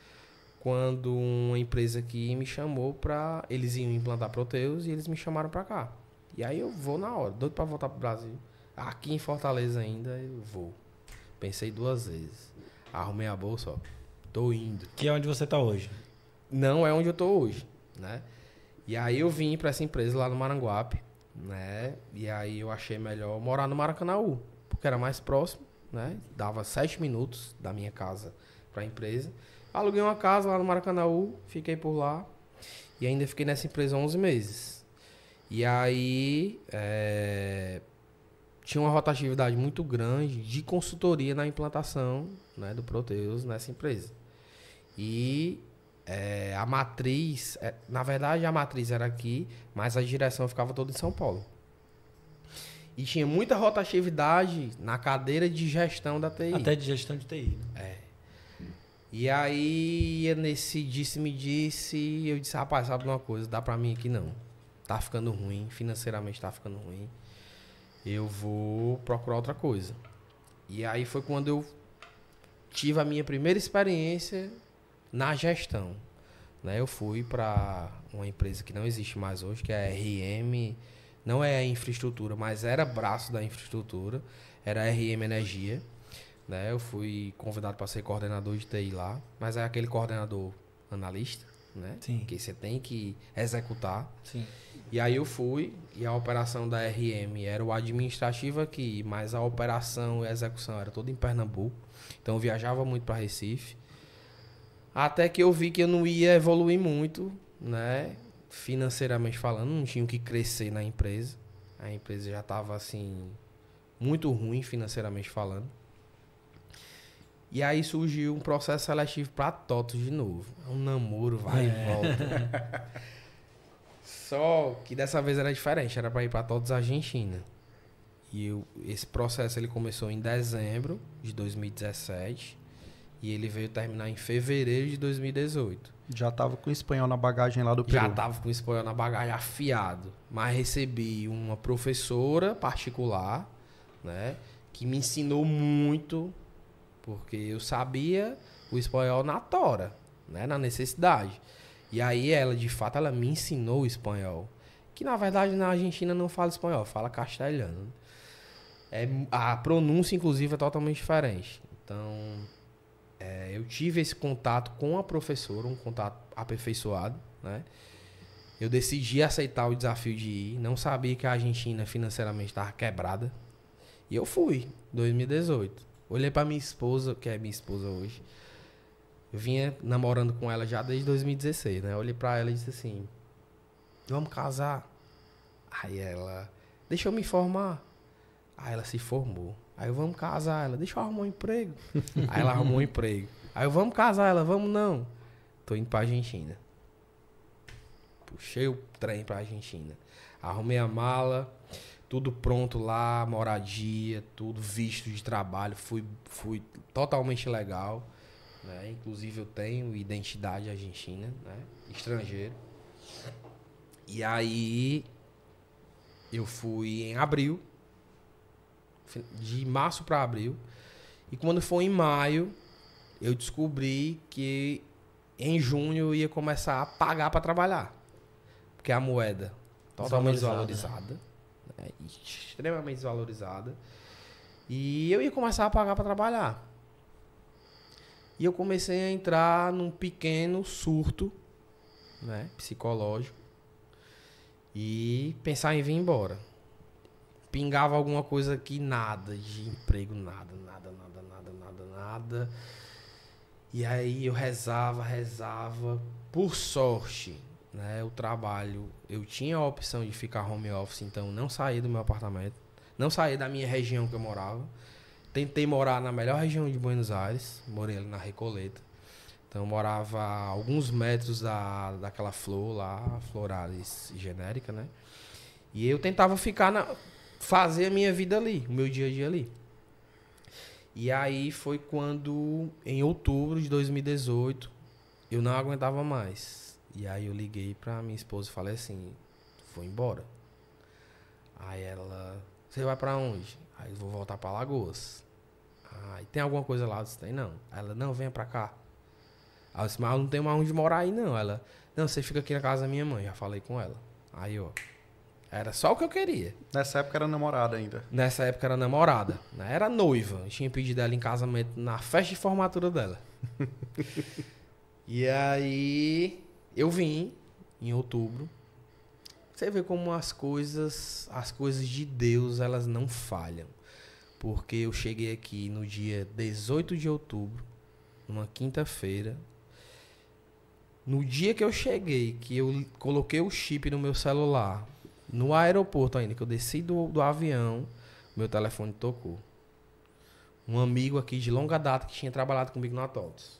quando uma empresa aqui me chamou para... Eles iam implantar Proteus e eles me chamaram para cá. E aí eu vou na hora, doido para voltar pro Brasil. Aqui em Fortaleza ainda eu vou. Pensei 2 vezes. Arrumei a bolsa, ó. Tô indo. Que é onde você tá hoje. Não é onde eu tô hoje, né? E aí eu vim pra essa empresa lá no Maranguape, né? E aí eu achei melhor morar no Maracanaú, porque era mais próximo, né? Dava 7 minutos da minha casa pra empresa. Aluguei uma casa lá no Maracanaú, fiquei por lá. E ainda fiquei nessa empresa 11 meses. E aí tinha uma rotatividade muito grande de consultoria na implantação, né, do Proteus nessa empresa. E a matriz, na verdade a matriz era aqui, mas a direção ficava toda em São Paulo. E tinha muita rotatividade na cadeira de gestão da TI. Até de gestão de TI. Né? E aí, nesse disse-me-disse, eu disse, rapaz, sabe de uma coisa, dá pra mim aqui não. Tá ficando ruim, financeiramente tá ficando ruim. Eu vou procurar outra coisa. E aí foi quando eu tive a minha primeira experiência na gestão. Né? Eu fui para uma empresa que não existe mais hoje, que é a RM, não é a infraestrutura, mas era braço da infraestrutura, era a RM Energia. Né? Eu fui convidado para ser coordenador de TI lá, mas é aquele coordenador analista, né? Sim. Que você tem que executar. Sim. E aí eu fui, e a operação da RM era o administrativo aqui, mas a operação e a execução era toda em Pernambuco. Então eu viajava muito para Recife. Até que eu vi que eu não ia evoluir muito, né? Financeiramente falando, não tinha o que crescer na empresa. A empresa já estava assim, muito ruim financeiramente falando. E aí surgiu um processo seletivo para TOTOS de novo. Um namoro, vai e volta. Só que dessa vez era diferente, era para ir para TOTOS Argentina. E esse processo ele começou em dezembro de 2017 e ele veio terminar em fevereiro de 2018. Já tava com o espanhol na bagagem lá do Peru. Já tava com o espanhol na bagagem afiado, mas recebi uma professora particular, né, que me ensinou muito, porque eu sabia o espanhol na tora, né, na necessidade. E aí ela, de fato, ela me ensinou o espanhol. Que, na verdade, na Argentina não fala espanhol, fala castelhano. A pronúncia, inclusive, é totalmente diferente. Então, eu tive esse contato com a professora, um contato aperfeiçoado, né? Eu decidi aceitar o desafio de ir. Não sabia que a Argentina financeiramente estava quebrada. E eu fui, 2018. Olhei para minha esposa, que é minha esposa hoje. Eu vinha namorando com ela já desde 2016, né? Eu olhei pra ela e disse assim, vamos casar. Aí ela, deixa eu me formar. Aí ela se formou. Aí eu, vamos casar. Ela, deixa eu arrumar um emprego. Aí ela arrumou um emprego. Aí eu, vamos casar. Ela, vamos não. Tô indo pra Argentina. Puxei o trem pra Argentina. Arrumei a mala, tudo pronto lá, moradia, tudo visto de trabalho. Fui totalmente legal. Né? Inclusive eu tenho identidade argentina, né? Estrangeiro. E aí eu fui em abril, de março para abril. E quando foi em maio, eu descobri que em junho eu ia começar a pagar para trabalhar. Porque a moeda totalmente desvalorizada, né? Extremamente desvalorizada. E eu ia começar a pagar para trabalhar. E eu comecei a entrar num pequeno surto, né, psicológico. E pensar em vir embora. Pingava alguma coisa aqui, nada de emprego, nada. E aí eu rezava. Por sorte, né, o trabalho, eu tinha a opção de ficar home office, então não saí do meu apartamento, não saí da minha região que eu morava. Tentei morar na melhor região de Buenos Aires, morei ali na Recoleta. Então eu morava a alguns metros daquela flor lá, Floralis genérica, né? E eu tentava fazer a minha vida ali, o meu dia a dia ali. E aí foi quando, em outubro de 2018, eu não aguentava mais. E aí eu liguei pra minha esposa e falei assim, vou embora. Aí ela, você vai pra onde? Aí eu vou voltar pra Alagoas. Ah, e tem alguma coisa lá? Eu disse, tem não. Ela, não, venha pra cá. Aí eu disse, mas eu não tenho mais onde morar aí não. Ela, não, você fica aqui na casa da minha mãe. Já falei com ela. Aí, ó, Era só o que eu queria. Nessa época era namorada ainda. Nessa época era namorada, né? Era noiva. Eu tinha pedido ela em casamento na festa de formatura dela. E aí eu vim em outubro. Você vê como as coisas de Deus, elas não falham. Porque eu cheguei aqui no dia 18 de outubro, numa quinta-feira. No dia que eu cheguei, que eu coloquei o chip no meu celular, no aeroporto ainda, que eu desci do avião, meu telefone tocou. Um amigo aqui de longa data que tinha trabalhado comigo no Atotos.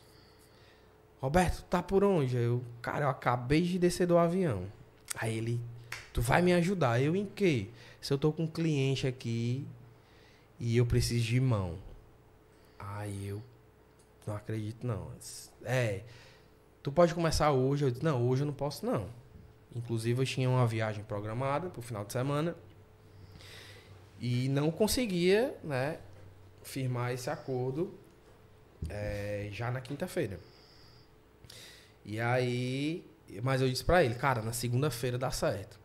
Roberto, tá por onde? Cara, eu acabei de descer do avião. Aí ele, tu vai me ajudar? Eu em quê? Se eu tô com um cliente aqui e eu preciso de mão. Aí eu não acredito não. Tu pode começar hoje? Eu disse, não, hoje eu não posso não. Inclusive eu tinha uma viagem programada pro final de semana e não conseguia, né, firmar esse acordo já na quinta-feira. E aí, mas eu disse pra ele, cara, na segunda-feira dá certo.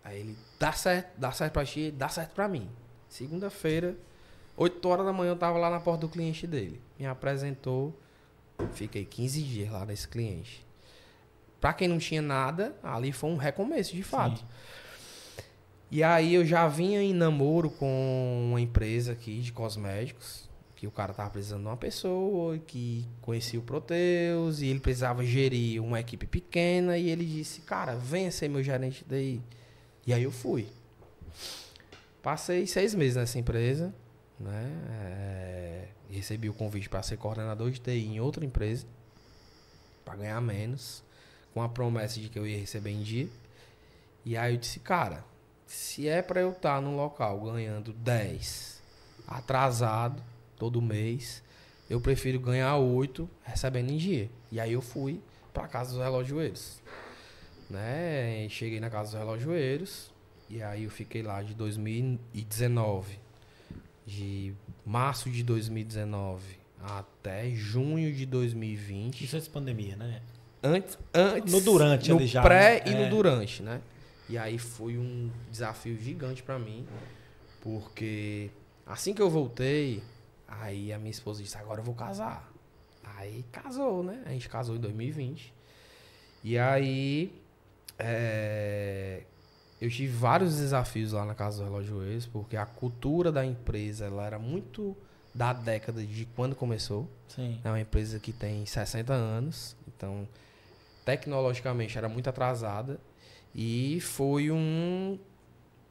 Aí ele, dá certo pra ti, dá certo pra mim. Segunda-feira, 8 horas da manhã eu tava lá na porta do cliente dele. Me apresentou, fiquei 15 dias lá nesse cliente. Pra quem não tinha nada, ali foi um recomeço, de fato. Sim. E aí eu já vinha em namoro com uma empresa aqui de cosméticos, que o cara tava precisando de uma pessoa que conhecia o Proteus, e ele precisava gerir uma equipe pequena, e ele disse, cara, venha ser meu gerente daí. E aí eu fui. Passei 6 meses nessa empresa, né? Recebi o convite para ser coordenador de TI em outra empresa, para ganhar menos, com a promessa de que eu ia receber em dia. E aí eu disse, cara, se é para eu estar num local ganhando 10, atrasado, todo mês, eu prefiro ganhar 8, recebendo em dia. E aí eu fui para casa dos relojoeiros, né? Cheguei na casa dos relojoeiros, e aí eu fiquei lá de 2019, de março de 2019 até junho de 2020. Isso é pandemia, né? Antes, no durante, no ali já, pré, né? E no durante, né? E aí foi um desafio gigante pra mim, porque assim que eu voltei, aí a minha esposa disse, agora eu vou casar. Aí casou, né? A gente casou em 2020. E aí eu tive vários desafios lá na casa dos relojoeiros, porque a cultura da empresa ela era muito da década de quando começou. Sim. É uma empresa que tem 60 anos, então tecnologicamente era muito atrasada, e foi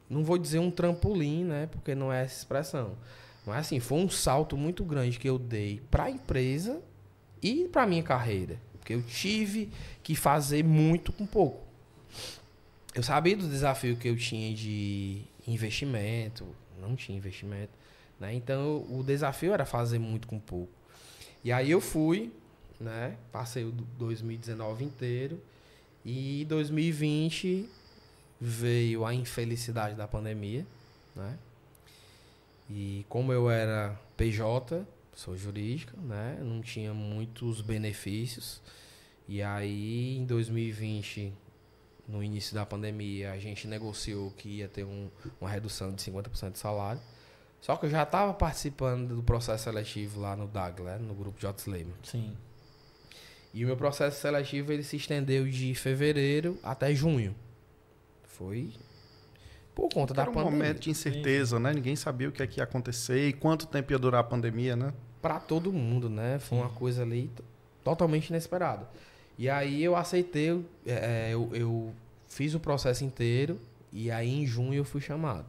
não vou dizer um trampolim, né, porque não é essa expressão, mas assim, foi um salto muito grande que eu dei para a empresa e para minha carreira, porque eu tive que fazer muito com pouco. Eu sabia do desafio que eu tinha de investimento, não tinha investimento, né, então o desafio era fazer muito com pouco. E aí eu fui, né? Passei o 2019 inteiro e 2020 veio a infelicidade da pandemia, né? E como eu era PJ, sou jurídica, né? Não tinha muitos benefícios. E aí em 2020, no início da pandemia, a gente negociou que ia ter uma redução de 50% de salário. Só que eu já estava participando do processo seletivo lá no DAG, né? No grupo J. Lehman. Sim. E o meu processo seletivo ele se estendeu de fevereiro até junho. Foi por conta da pandemia. Era um momento de incerteza, né? Ninguém sabia o que ia acontecer e quanto tempo ia durar a pandemia, né? Para todo mundo, né? Foi uma coisa ali totalmente inesperada. E aí eu aceitei, eu fiz o processo inteiro e aí em junho eu fui chamado.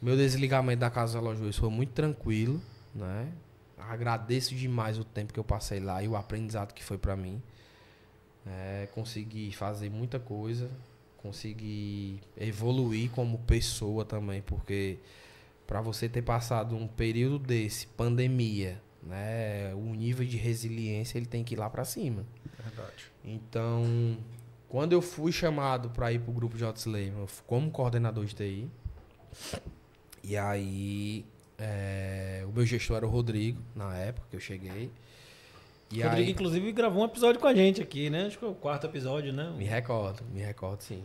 Meu desligamento da casa dos relojoeiros foi muito tranquilo, né? Agradeço demais o tempo que eu passei lá e o aprendizado que foi para mim. Consegui fazer muita coisa, consegui evoluir como pessoa também, porque para você ter passado um período desse, pandemia, né? O nível de resiliência ele tem que ir lá para cima. Verdade. Então, quando eu fui chamado para ir para o grupo J. Lehman como coordenador de TI, e aí o meu gestor era o Rodrigo, na época que eu cheguei. E Rodrigo, aí, inclusive, gravou um episódio com a gente aqui, né? Acho que foi o 4º episódio, né? Me recordo, sim.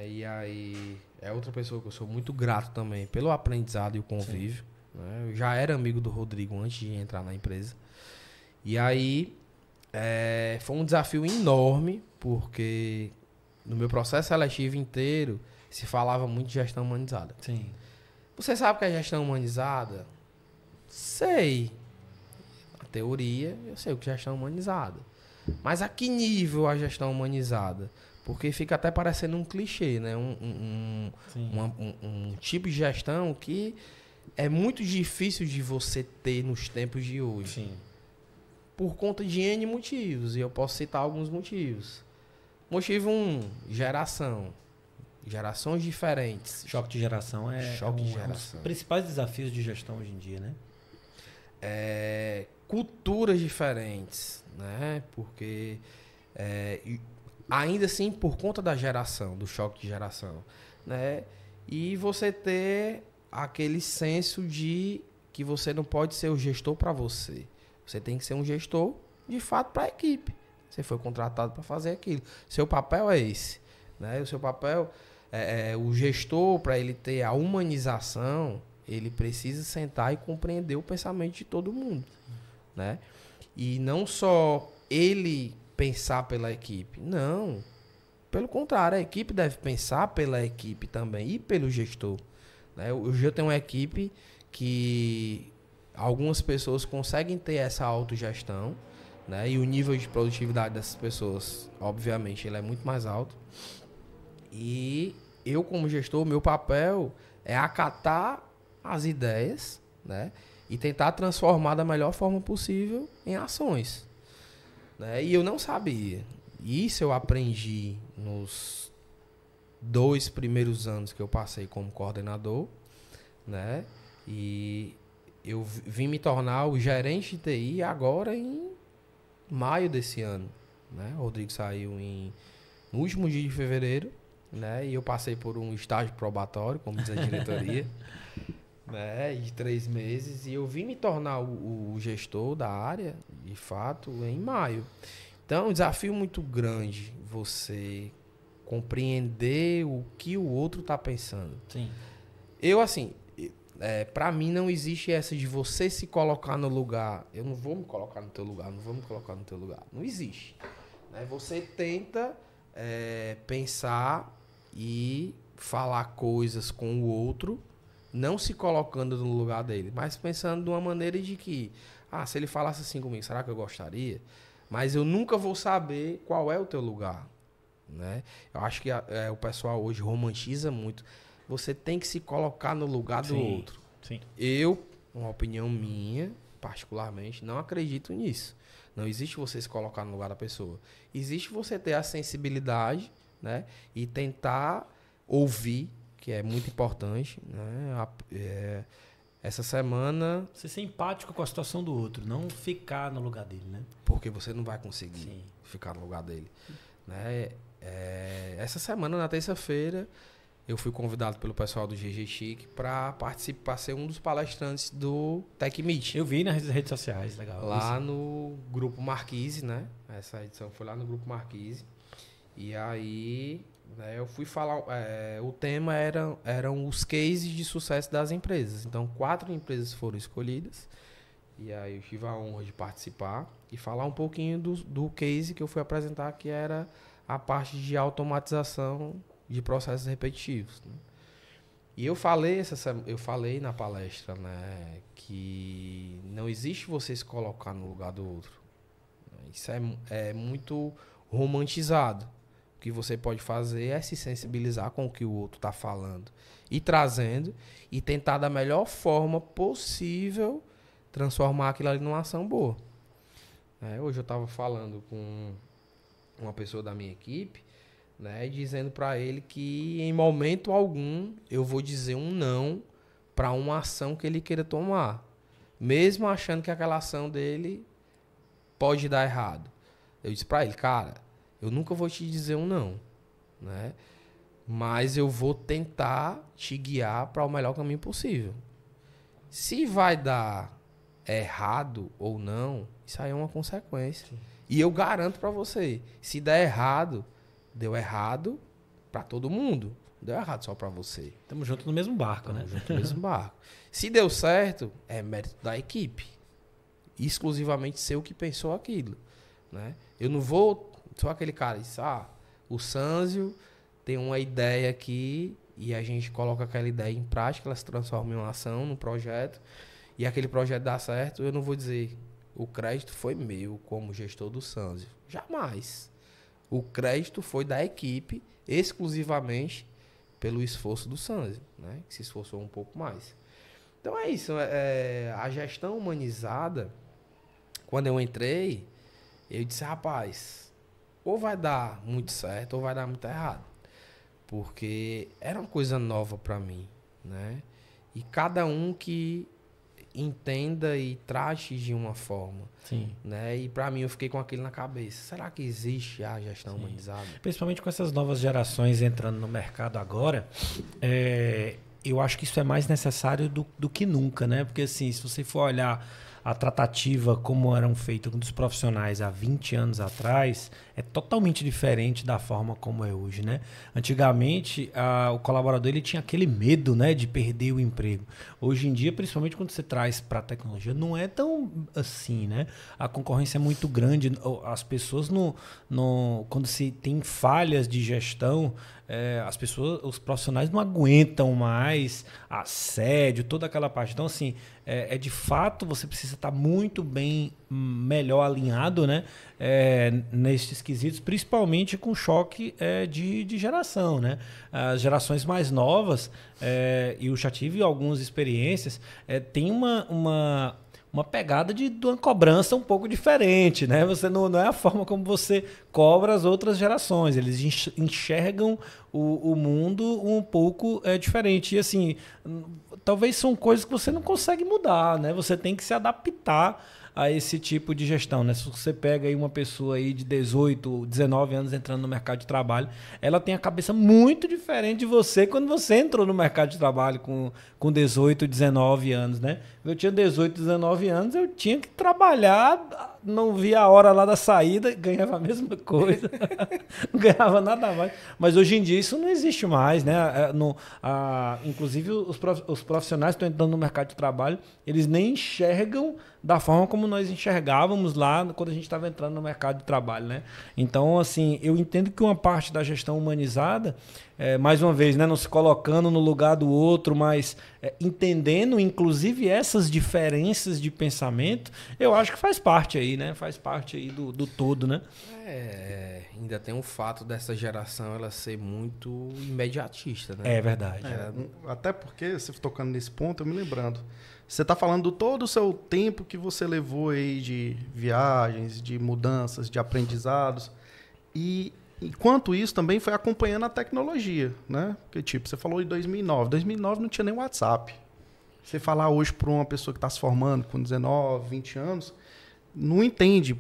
E aí é outra pessoa que eu sou muito grato também pelo aprendizado e o convívio. Né? Eu já era amigo do Rodrigo antes de entrar na empresa. E aí foi um desafio enorme, porque no meu processo seletivo inteiro se falava muito de gestão humanizada. Sim. Você sabe o que é gestão humanizada? Sei. Na teoria, eu sei o que é gestão humanizada. Mas a que nível a gestão humanizada? Porque fica até parecendo um clichê, né? Um tipo de gestão que é muito difícil de você ter nos tempos de hoje. Sim. Por conta de N motivos. E eu posso citar alguns motivos. Motivo 1, geração. Gerações diferentes. Choque de geração é Choque de um dos geração. principais desafios de gestão hoje em dia, né? Culturas diferentes, né? Porque ainda assim por conta da geração, do choque de geração, né? E você ter aquele senso de que você não pode ser o gestor para você. Você tem que ser um gestor de fato para a equipe. Você foi contratado para fazer aquilo. Seu papel é esse, né? O seu papel o gestor, para ele ter a humanização, ele precisa sentar e compreender o pensamento de todo mundo, né? E não só ele pensar pela equipe, não. Pelo contrário, a equipe deve pensar pela equipe também e pelo gestor, né? Hoje eu tenho uma equipe que algumas pessoas conseguem ter essa autogestão, né? E o nível de produtividade dessas pessoas, obviamente, ele é muito mais alto. E eu, como gestor, meu papel é acatar as ideias, né? E tentar transformar da melhor forma possível em ações, né? E eu não sabia. Isso eu aprendi nos 2 primeiros anos que eu passei como coordenador, né? E eu vim me tornar o gerente de TI agora em maio desse ano, né? O Rodrigo saiu no último dia de fevereiro, né? E eu passei por um estágio probatório, como diz a diretoria, né? De 3 meses. E eu vim me tornar o gestor da área, de fato, em maio. Então, é um desafio muito grande você compreender o que o outro está pensando. Sim. Eu, assim, para mim não existe essa de você se colocar no lugar. Eu não vou me colocar no teu lugar, não vou me colocar no teu lugar. Não existe. Né? Você tenta pensar e falar coisas com o outro, não se colocando no lugar dele, mas pensando de uma maneira de que, se ele falasse assim comigo, será que eu gostaria? Mas eu nunca vou saber qual é o teu lugar, né? Eu acho que o pessoal hoje romantiza muito. Você tem que se colocar no lugar do outro. Sim. Eu, uma opinião minha, particularmente, não acredito nisso. Não existe você se colocar no lugar da pessoa. Existe você ter a sensibilidade, né? E tentar ouvir, que é muito importante, né? Essa semana... Você ser empático com a situação do outro, não ficar no lugar dele, né? Porque você não vai conseguir ficar no lugar dele. Né? Essa semana, na terça-feira, eu fui convidado pelo pessoal do GG Chic para participar, ser um dos palestrantes do Tech Meet. Eu vi nas redes sociais, legal. Lá no Grupo Marquise, né? Essa edição foi lá no Grupo Marquise. E aí, né, eu fui falar... o tema eram os cases de sucesso das empresas. Então, 4 empresas foram escolhidas. E aí eu tive a honra de participar e falar um pouquinho do case que eu fui apresentar, que era a parte de automatização de processos repetitivos, né? E eu falei na palestra, né, que não existe você se colocar no lugar do outro. Isso é muito romantizado. O que você pode fazer é se sensibilizar com o que o outro está falando e trazendo, e tentar da melhor forma possível transformar aquilo ali numa ação boa. Hoje eu estava falando com uma pessoa da minha equipe, né, dizendo para ele que em momento algum eu vou dizer um não para uma ação que ele queira tomar, mesmo achando que aquela ação dele pode dar errado. Eu disse para ele, cara, eu nunca vou te dizer um não, né, mas eu vou tentar te guiar para o melhor caminho possível. Se vai dar errado ou não, isso aí é uma consequência. Sim. E eu garanto para você, se der errado, deu errado para todo mundo. Não deu errado só para você. Estamos juntos no mesmo barco, né? Estamos juntos no mesmo barco. Se deu certo, é mérito da equipe. Exclusivamente ser o que pensou aquilo, né? Eu não vou... Sou aquele cara, o Sanzio tem uma ideia aqui e a gente coloca aquela ideia em prática, ela se transforma em uma ação, num projeto, e aquele projeto dá certo, eu não vou dizer o crédito foi meu como gestor do Sanzio. Jamais. O crédito foi da equipe exclusivamente pelo esforço do Sanzio, né? Que se esforçou um pouco mais. Então é isso. A gestão humanizada, quando eu entrei, eu disse, rapaz, ou vai dar muito certo ou vai dar muito errado. Porque era uma coisa nova para mim, né? E cada um que entenda e trate de uma forma. Sim. Né? E para mim eu fiquei com aquilo na cabeça. Será que existe a gestão humanizada? Principalmente com essas novas gerações entrando no mercado agora, eu acho que isso é mais necessário do que nunca, né? Porque assim, se você for olhar a tratativa como eram feitas dos profissionais há 20 anos atrás, é totalmente diferente da forma como é hoje, né? Antigamente, o colaborador ele tinha aquele medo, né, de perder o emprego. Hoje em dia, principalmente quando você traz para a tecnologia, não é tão assim, né? A concorrência é muito grande, as pessoas quando se tem falhas de gestão, os profissionais não aguentam mais assédio, toda aquela parte. Então, assim, de fato, você precisa estar muito bem, melhor alinhado, né? Nesses quesitos, principalmente com choque de geração, né? As gerações mais novas, e eu já tive algumas experiências, tem uma pegada de uma cobrança um pouco diferente, né? Você não é a forma como você cobra as outras gerações. Eles enxergam o mundo um pouco diferente. E assim, talvez são coisas que você não consegue mudar, né? Você tem que se adaptar a esse tipo de gestão, né? Se você pega aí uma pessoa aí de 18, 19 anos entrando no mercado de trabalho, ela tem a cabeça muito diferente de você quando você entrou no mercado de trabalho com 18, 19 anos, né? Eu tinha 18, 19 anos, eu tinha que trabalhar, não via a hora lá da saída, ganhava a mesma coisa, não ganhava nada mais. Mas hoje em dia isso não existe mais, né? Inclusive os profissionais que estão entrando no mercado de trabalho, eles nem enxergam da forma como nós enxergávamos lá quando a gente estava entrando no mercado de trabalho, né? Então, assim, eu entendo que uma parte da gestão humanizada, mais uma vez, né, não se colocando no lugar do outro, mas entendendo, inclusive, essas diferenças de pensamento, eu acho que faz parte aí, né? Faz parte aí do todo, né? Ainda tem um fato dessa geração ela ser muito imediatista, né? É verdade. Até porque, você tocando nesse ponto, eu me lembrando, você está falando todo o seu tempo que você levou aí de viagens, de mudanças, de aprendizados. E enquanto isso também foi acompanhando a tecnologia, né? Porque, tipo, você falou em 2009. 2009 não tinha nem WhatsApp. Você falar hoje para uma pessoa que está se formando com 19, 20 anos, não entende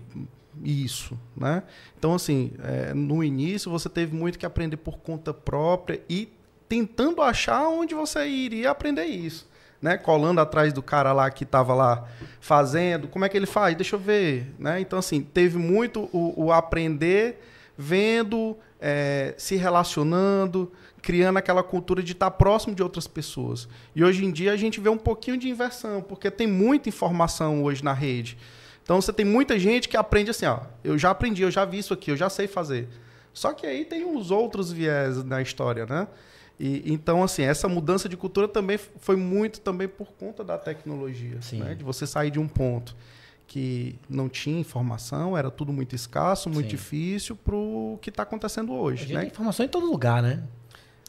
isso, né? Então, assim, no início você teve muito que aprender por conta própria e tentando achar onde você iria aprender isso. Né, colando atrás do cara lá que estava lá fazendo, como é que ele faz? Deixa eu ver. Né? Então, assim, teve muito o aprender, vendo, se relacionando, criando aquela cultura de estar próximo de outras pessoas. E hoje em dia a gente vê um pouquinho de inversão, porque tem muita informação hoje na rede. Então, você tem muita gente que aprende assim, ó, eu já aprendi, eu já vi isso aqui, eu já sei fazer. Só que aí tem os outros viés na história, né? Então, assim, essa mudança de cultura também foi muito também por conta da tecnologia, né? De você sair de um ponto que não tinha informação, era tudo muito escasso, muito difícil, para o que está acontecendo hoje. Né? Tem informação em todo lugar, né?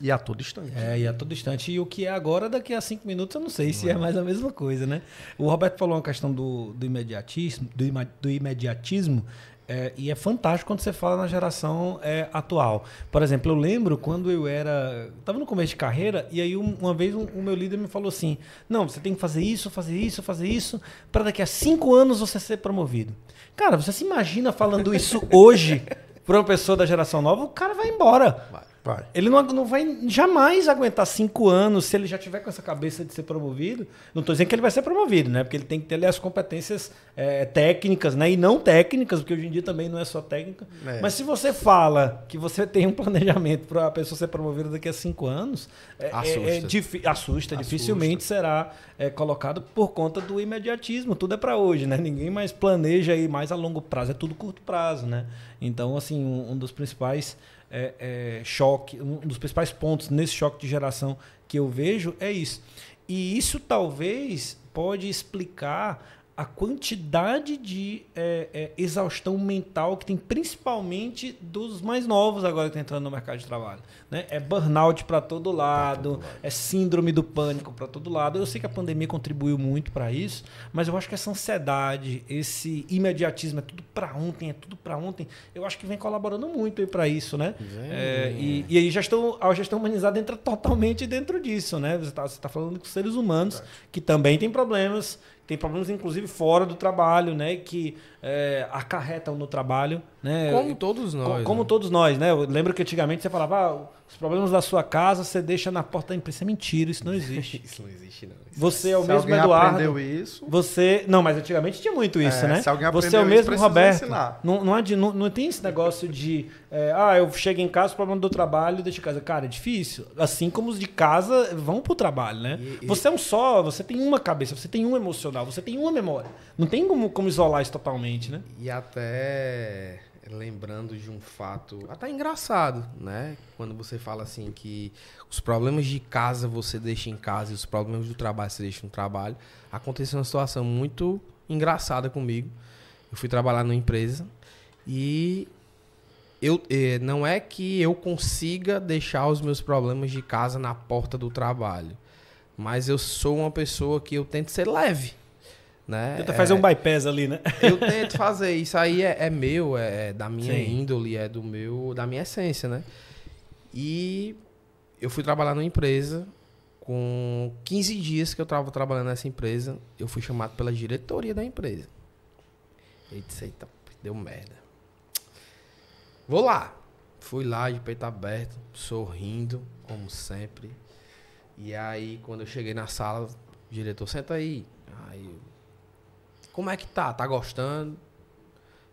E a todo instante. E a todo instante. E o que é agora, daqui a 5 minutos, eu não sei se é mais a mesma coisa, né? O Roberto falou uma questão do imediatismo, e é fantástico quando você fala na geração atual. Por exemplo, eu lembro quando eu estava no começo de carreira, e aí uma vez o meu líder me falou assim, não, você tem que fazer isso, para daqui a 5 anos você ser promovido. Cara, você se imagina falando isso hoje para uma pessoa da geração nova, o cara vai embora. Ele não vai jamais aguentar 5 anos se ele já tiver com essa cabeça de ser promovido. Não estou dizendo que ele vai ser promovido, né? Porque ele tem que ter ali as competências técnicas, né? E não técnicas, porque hoje em dia também não é só técnica. Mas se você fala que você tem um planejamento para a pessoa ser promovida daqui a 5 anos, assusta. Dificilmente será colocado por conta do imediatismo. Tudo é para hoje, né? Ninguém mais planeja aí mais a longo prazo, é tudo curto prazo, né? Então, assim, um dos principais um dos principais pontos nesse choque de geração que eu vejo é isso. E isso talvez pode explicar a quantidade de exaustão mental que tem, principalmente dos mais novos agora que estão entrando no mercado de trabalho. Né? É burnout para todo lado, é síndrome do pânico para todo lado. Eu sei que a pandemia contribuiu muito para isso, mas eu acho que essa ansiedade, esse imediatismo, é tudo para ontem, eu acho que vem colaborando muito para isso. Né? E aí a gestão humanizada entra totalmente dentro disso. Né? Você está falando com seres humanos que também têm problemas, inclusive fora do trabalho, né, que acarretam no trabalho, né? Como todos nós. Como todos nós, né? Eu lembro que antigamente você falava, os problemas da sua casa você deixa na porta da empresa. Isso é mentira, isso não existe. Isso não existe, não. Você é o se mesmo alguém Eduardo. Aprendeu isso. Não, mas antigamente tinha muito isso, né? Se alguém aprendeu você é o mesmo isso, Roberto. Ensinar. Não tem esse negócio de eu chego em casa, o problema do trabalho, deixo em casa. Cara, é difícil. Assim como os de casa vão pro trabalho, né? Você é um só, você tem uma cabeça, você tem um emocional, você tem uma memória. Não tem como isolar isso totalmente, né? E até lembrando de um fato até engraçado, né? Quando você fala assim que os problemas de casa você deixa em casa e os problemas do trabalho você deixa no trabalho. Aconteceu uma situação muito engraçada comigo. Eu fui trabalhar numa empresa e não é que eu consiga deixar os meus problemas de casa na porta do trabalho, mas eu sou uma pessoa que eu tento ser leve. Né? Tenta fazer um bypass ali, né? Eu tento fazer. Isso aí é meu, é da minha índole, é da minha essência, né? E eu fui trabalhar numa empresa. Com 15 dias que eu estava trabalhando nessa empresa, eu fui chamado pela diretoria da empresa. Eu disse, eita, deu merda. Vou lá. Fui lá de peito aberto, sorrindo, como sempre. E aí, quando eu cheguei na sala, o diretor, senta aí. Aí eu, como é que tá? Tá gostando?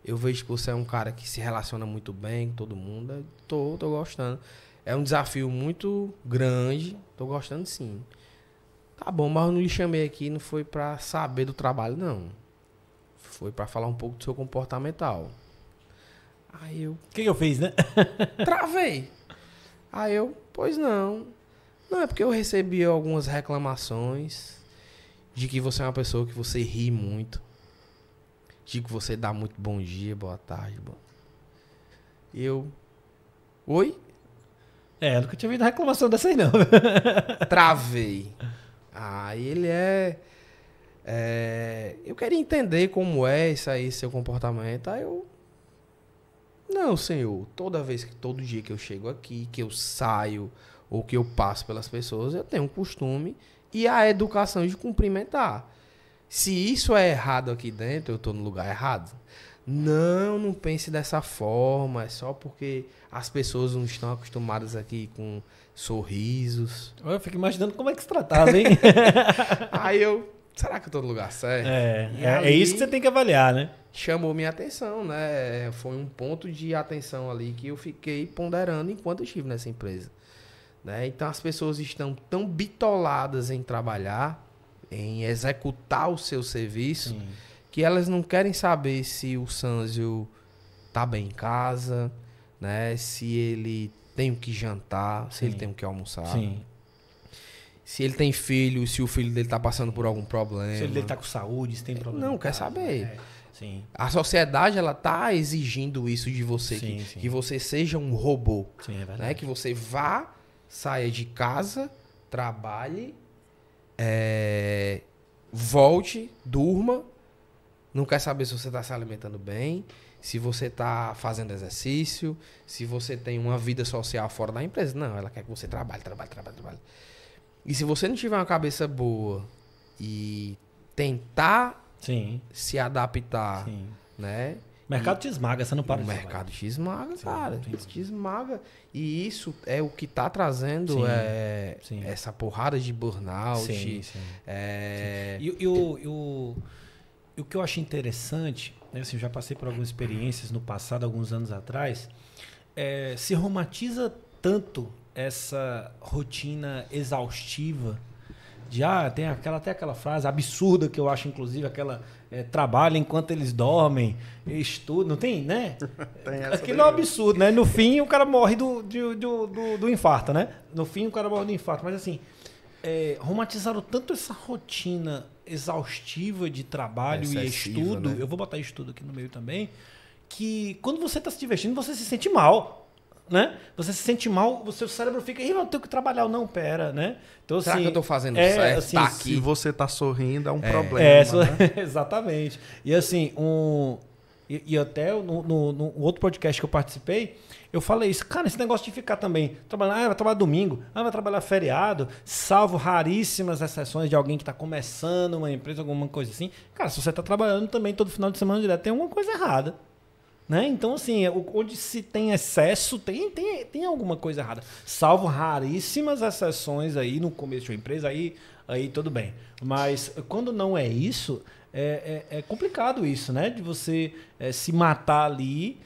Eu vejo que você é um cara que se relaciona muito bem com todo mundo. Tô gostando. É um desafio muito grande. Tô gostando sim. Tá bom, mas eu não lhe chamei aqui, não foi pra saber do trabalho, não. Foi pra falar um pouco do seu comportamental. Aí eu... O que eu fiz, né? Travei. Aí eu, pois não. Não, é porque eu recebi algumas reclamações de que você é uma pessoa que você ri muito. De que você dá muito bom dia, boa tarde. E eu... Oi? Eu nunca tinha ouvido reclamação dessa aí, não. Travei. Aí ele eu queria entender como é isso aí, seu comportamento. Aí eu... Não, senhor. Todo dia que eu chego aqui, que eu saio ou que eu passo pelas pessoas, eu tenho um costume e a educação de cumprimentar. Se isso é errado aqui dentro, eu tô no lugar errado. Não pense dessa forma. É só porque as pessoas não estão acostumadas aqui com sorrisos. Eu fico imaginando como é que se tratava, hein? Aí eu... Será que eu tô no lugar certo? É isso que você tem que avaliar, né? Chamou minha atenção, né? Foi um ponto de atenção ali que eu fiquei ponderando enquanto eu estive nessa empresa. Né? Então as pessoas estão tão bitoladas em trabalhar, em executar o seu serviço, sim, que elas não querem saber se o Sânzio tá bem em casa, né? Se ele tem o que jantar, se ele tem o que almoçar. Sim. Se ele tem filho, se o filho dele tá passando por algum problema. Se ele tá com saúde, se tem problema. Não, quer saber. Sim. A sociedade, ela tá exigindo isso de você. Sim, que você seja um robô. Sim, é verdade. Né? Que você vá, saia de casa, trabalhe, volte, durma. Não quer saber se você tá se alimentando bem, se você tá fazendo exercício, se você tem uma vida social fora da empresa. Não, ela quer que você trabalhe. E se você não tiver uma cabeça boa e tentar se adaptar, né? mercado te esmaga, você não para O de mercado te esmaga, cara. sim. Te esmaga. E isso é o que tá trazendo sim. essa porrada de burnout. Sim. E o que eu acho interessante, né, assim, eu já passei por algumas experiências no passado, alguns anos atrás, se romantiza tanto essa rotina exaustiva de tem até aquela frase absurda que eu acho, inclusive, aquela trabalha enquanto eles dormem, estudam, não tem, né? Aquilo é um absurdo, né? No fim, o cara morre do infarto, né? No fim, o cara morre do infarto. Mas assim, romantizaram tanto essa rotina exaustiva de trabalho e estudo, né? Eu vou botar estudo aqui no meio também, que quando você está se divertindo, você se sente mal. Né? Você se sente mal, o seu cérebro fica, eu tenho que trabalhar. Não, pera, né? Então, será assim, que eu tô fazendo certo? Assim, tá aqui. Se você tá sorrindo, é um problema. Né? Exatamente. E assim, e até no outro podcast que eu participei, eu falei isso. Cara, esse negócio de ficar também trabalhando, vai trabalhar domingo, vai trabalhar feriado, salvo raríssimas exceções de alguém que está começando uma empresa, alguma coisa assim. Cara, se você está trabalhando também todo final de semana direto, tem alguma coisa errada. Né? Então, assim, onde se tem excesso, tem alguma coisa errada. Salvo raríssimas exceções aí no começo de uma empresa, aí tudo bem. Mas quando não é isso, é complicado isso, né? De você se matar ali,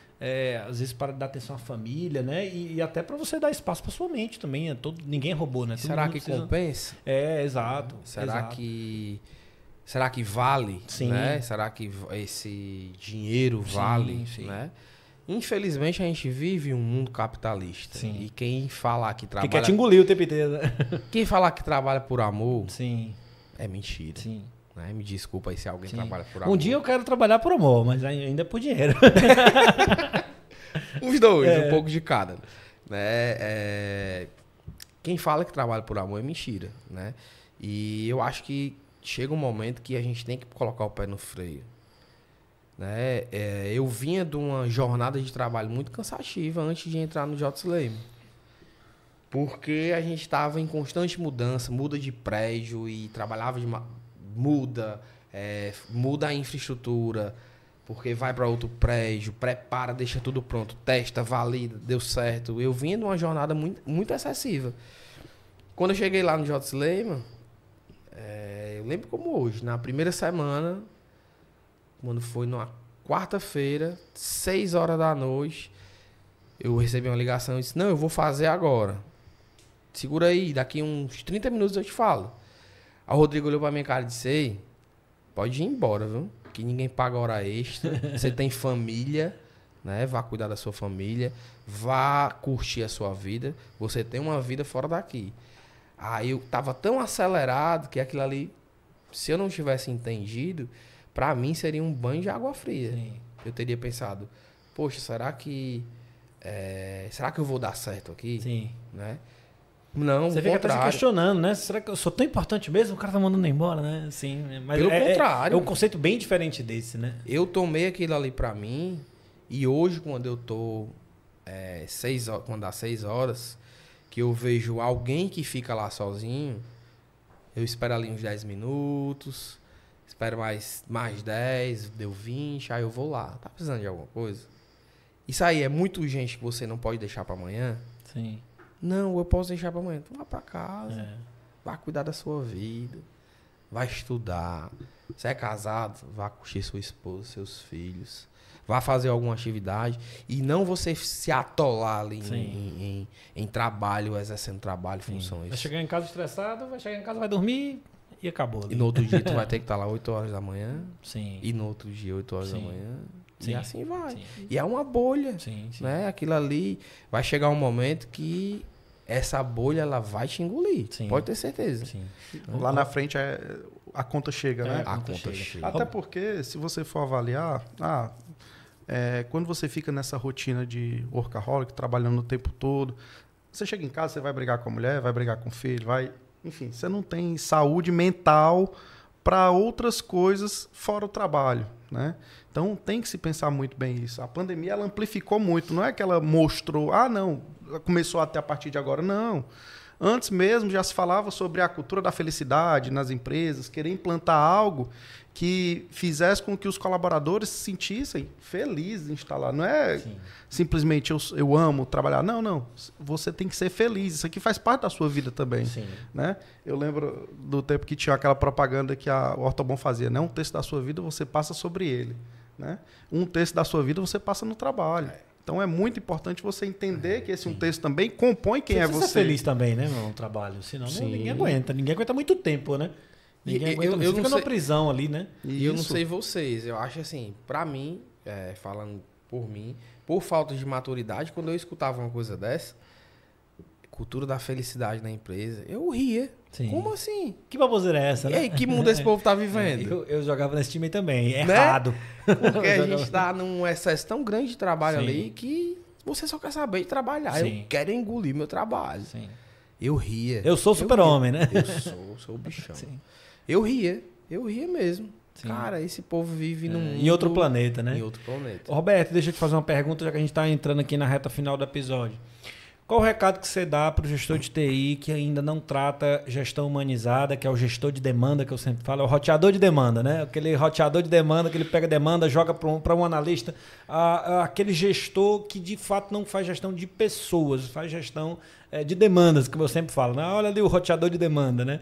às vezes para dar atenção à família, né? E até para você dar espaço para sua mente também. Ninguém é robô, né? Será que compensa? Exato. Será que vale? Sim. Né? Será que esse dinheiro vale? Sim. Né? Infelizmente, a gente vive um mundo capitalista. Sim. E quem falar que trabalha... Que quer te engolir o tempo inteiro, né? Quem falar que trabalha por amor... Sim. É mentira. Sim. Né? Me desculpa aí se alguém trabalha por amor. amor. Um dia eu quero trabalhar por amor, mas ainda é por dinheiro. Os dois, um pouco de cada. Né? Quem fala que trabalha por amor é mentira. Né? E eu acho que chega um momento que a gente tem que colocar o pé no freio. Né? Eu vinha de uma jornada de trabalho muito cansativa antes de entrar no J. Slayman. Porque a gente estava em constante mudança, muda de prédio e trabalhava muda a infraestrutura, porque vai para outro prédio, prepara, deixa tudo pronto, testa, valida, deu certo. Eu vinha de uma jornada muito, muito excessiva. Quando eu cheguei lá no J. Slayman, eu lembro como hoje, na primeira semana, quando foi numa quarta-feira, 6 horas da noite, eu recebi uma ligação e disse, não, eu vou fazer agora. Segura aí, daqui uns 30 minutos eu te falo. Aí o Rodrigo olhou pra minha cara e disse, ei, pode ir embora, viu? Que ninguém paga hora extra, você tem família, né? Vá cuidar da sua família, vá curtir a sua vida, você tem uma vida fora daqui. Aí eu tava tão acelerado que aquilo ali, se eu não tivesse entendido, pra mim seria um banho de água fria. Sim. Eu teria pensado, poxa, será que eu vou dar certo aqui? Sim. Né? Não, você fica até se questionando, né? Será que eu sou tão importante mesmo? O cara tá mandando embora, né? Sim, mas pelo contrário. É um conceito bem diferente desse, né? Eu tomei aquilo ali pra mim e hoje, quando eu tô quando dá 6 horas, que eu vejo alguém que fica lá sozinho, eu espero ali uns 10 minutos, espero mais 10, deu 20, aí eu vou lá. Tá precisando de alguma coisa? Isso aí é muito urgente que você não pode deixar pra amanhã? Sim. Não, eu posso deixar pra amanhã. Então vá pra casa, vá cuidar da sua vida, vai estudar. Você é casado, vá curtir sua esposa, seus filhos. Vá fazer alguma atividade e não você se atolar ali em trabalho, exercendo trabalho, funções. Vai chegar em casa estressado, vai chegar em casa, vai dormir e acabou. Ali. E no outro dia tu vai ter que estar lá 8 horas da manhã. Sim. E no outro dia 8 horas da manhã. Sim. E assim vai. Sim. E é uma bolha. Sim. Né? Aquilo ali vai chegar um momento que essa bolha ela vai te engolir. Sim. Pode ter certeza. Sim. Lá na frente a conta chega, né? A conta chega. Até porque, se você for avaliar, quando você fica nessa rotina de workaholic, trabalhando o tempo todo, você chega em casa, você vai brigar com a mulher, vai brigar com o filho, enfim, você não tem saúde mental para outras coisas fora o trabalho, né? Então tem que se pensar muito bem isso. A pandemia ela amplificou muito, não é que ela mostrou, não, começou até a partir de agora, não. Antes mesmo já se falava sobre a cultura da felicidade nas empresas, querer implantar algo que fizesse com que os colaboradores se sentissem felizes em estar lá. Não é simplesmente eu amo trabalhar. Não, não. Você tem que ser feliz. Isso aqui faz parte da sua vida também. Sim. Né? Eu lembro do tempo que tinha aquela propaganda que o Ortobon fazia. Né? Um terço da sua vida você passa sobre ele. Né? Um terço da sua vida você passa no trabalho. Então é muito importante você entender que esse um terço também compõe quem é você. Você ser feliz também, né, no trabalho. Senão ninguém aguenta. Ninguém aguenta muito tempo, né? Ninguém aguenta. Você fica numa prisão ali, né? E eu não sei vocês. Eu acho assim, pra mim, falando por mim, por falta de maturidade, quando eu escutava uma coisa dessa, cultura da felicidade na empresa, eu ria. Sim. Como assim? Que baboseira é essa, né? E aí, que mundo esse povo tá vivendo? Eu jogava nesse time também. Né? Errado. Porque a gente tá num excesso tão grande de trabalho Sim. ali que você só quer saber de trabalhar. Sim. Eu quero engolir meu trabalho. Sim. Eu ria. Eu sou super-homem, né? Eu sou o bichão. Sim. Eu ria mesmo. Sim. Cara, esse povo vive num mundo... Em outro planeta, né? Em outro planeta. Ô, Roberto, deixa eu te fazer uma pergunta, já que a gente está entrando aqui na reta final do episódio. Qual o recado que você dá para o gestor de TI que ainda não trata gestão humanizada, que é o gestor de demanda, que eu sempre falo, é o roteador de demanda, né? Aquele roteador de demanda que ele pega demanda, joga para um analista. Aquele gestor que de fato não faz gestão de pessoas, faz gestão de demandas, como eu sempre falo, né? Olha ali o roteador de demanda, né?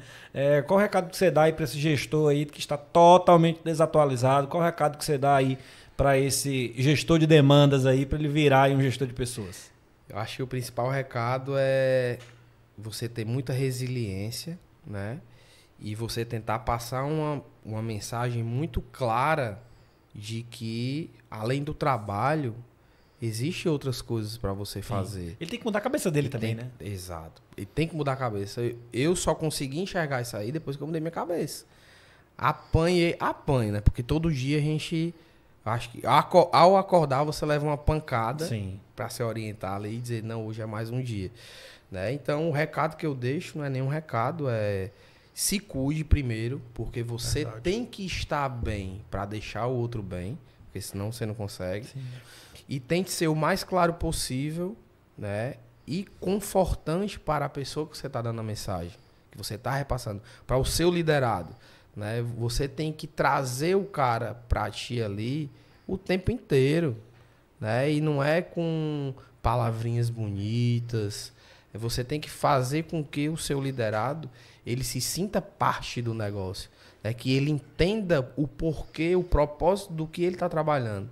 Qual o recado que você dá aí para esse gestor aí que está totalmente desatualizado? Qual o recado que você dá aí para esse gestor de demandas aí, para ele virar aí um gestor de pessoas? Eu acho que o principal recado é você ter muita resiliência, né? E você tentar passar uma mensagem muito clara de que, além do trabalho, existem outras coisas para você fazer. Ele tem que mudar a cabeça dele também, né? Exato. Ele tem que mudar a cabeça. Eu só consegui enxergar isso aí depois que eu mudei minha cabeça. Apanho, né? Porque todo dia a gente... Acho que ao acordar você leva uma pancada para se orientar ali e dizer, não, hoje é mais um dia. Né? Então o recado que eu deixo não é nenhum recado, é se cuide primeiro, porque você tem que estar bem para deixar o outro bem, porque senão você não consegue. Sim. E tente ser o mais claro possível, né? E confortante para a pessoa que você está dando a mensagem, que você está repassando, para o seu liderado. Né? Você tem que trazer o cara para ti ali o tempo inteiro, né? E não é com palavrinhas bonitas. Você tem que fazer com que o seu liderado ele se sinta parte do negócio, né? Que ele entenda o porquê, o propósito do que ele está trabalhando.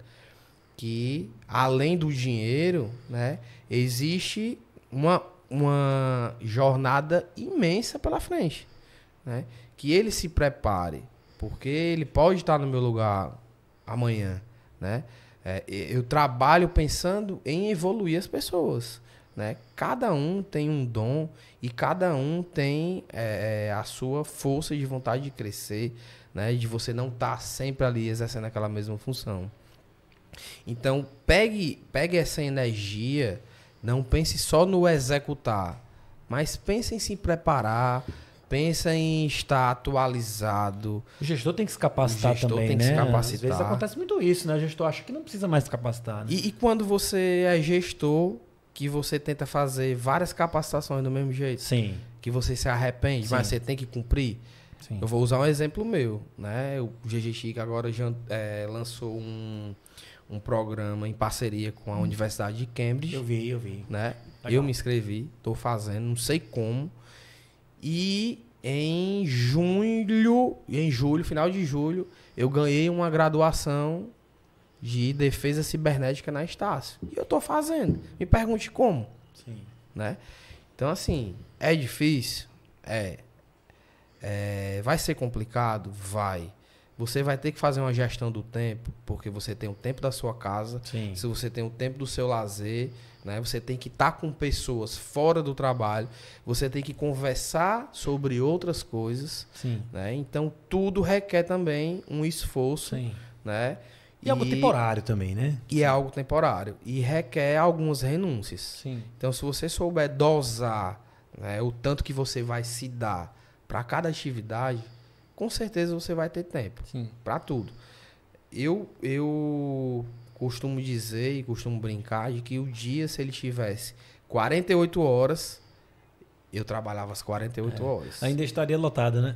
Que além do dinheiro, né? Existe uma jornada imensa pela frente, né? Que ele se prepare, porque ele pode estar no meu lugar amanhã, né? Eu trabalho pensando em evoluir as pessoas, né? Cada um tem um dom e cada um tem a sua força de vontade de crescer, né? De você não estar sempre ali exercendo aquela mesma função. Então, pegue essa energia, não pense só no executar, mas pense em se preparar, pensa em estar atualizado. O gestor tem que se capacitar também, tem que né? se capacitar. Às vezes acontece muito isso, né? O gestor acha que não precisa mais se capacitar. Né? E quando você é gestor, que você tenta fazer várias capacitações do mesmo jeito, sim, que você se arrepende, mas você tem que cumprir. Sim. Eu vou usar um exemplo meu, né? O GGX agora já lançou um programa em parceria com a Universidade de Cambridge. Eu vi. Né? Eu me inscrevi, estou fazendo, não sei como. E em julho, final de julho, eu ganhei uma graduação de defesa cibernética na Estácio. E eu estou fazendo. Me pergunte como. Sim. Né? Então, assim, é difícil? Vai ser complicado? Vai. Você vai ter que fazer uma gestão do tempo, porque você tem o tempo da sua casa, sim, se você tem o tempo do seu lazer, né? Você tem que estar com pessoas fora do trabalho, você tem que conversar sobre outras coisas, sim, né? Então, tudo requer também um esforço, sim, né? E algo temporário também, né? E é algo temporário. E requer algumas renúncias. Sim. Então, se você souber dosar, né, o tanto que você vai se dar para cada atividade, com certeza você vai ter tempo para tudo. Eu costumo dizer e costumo brincar de que o dia, se ele tivesse 48 horas, eu trabalhava as 48 horas. Ainda estaria lotada, né?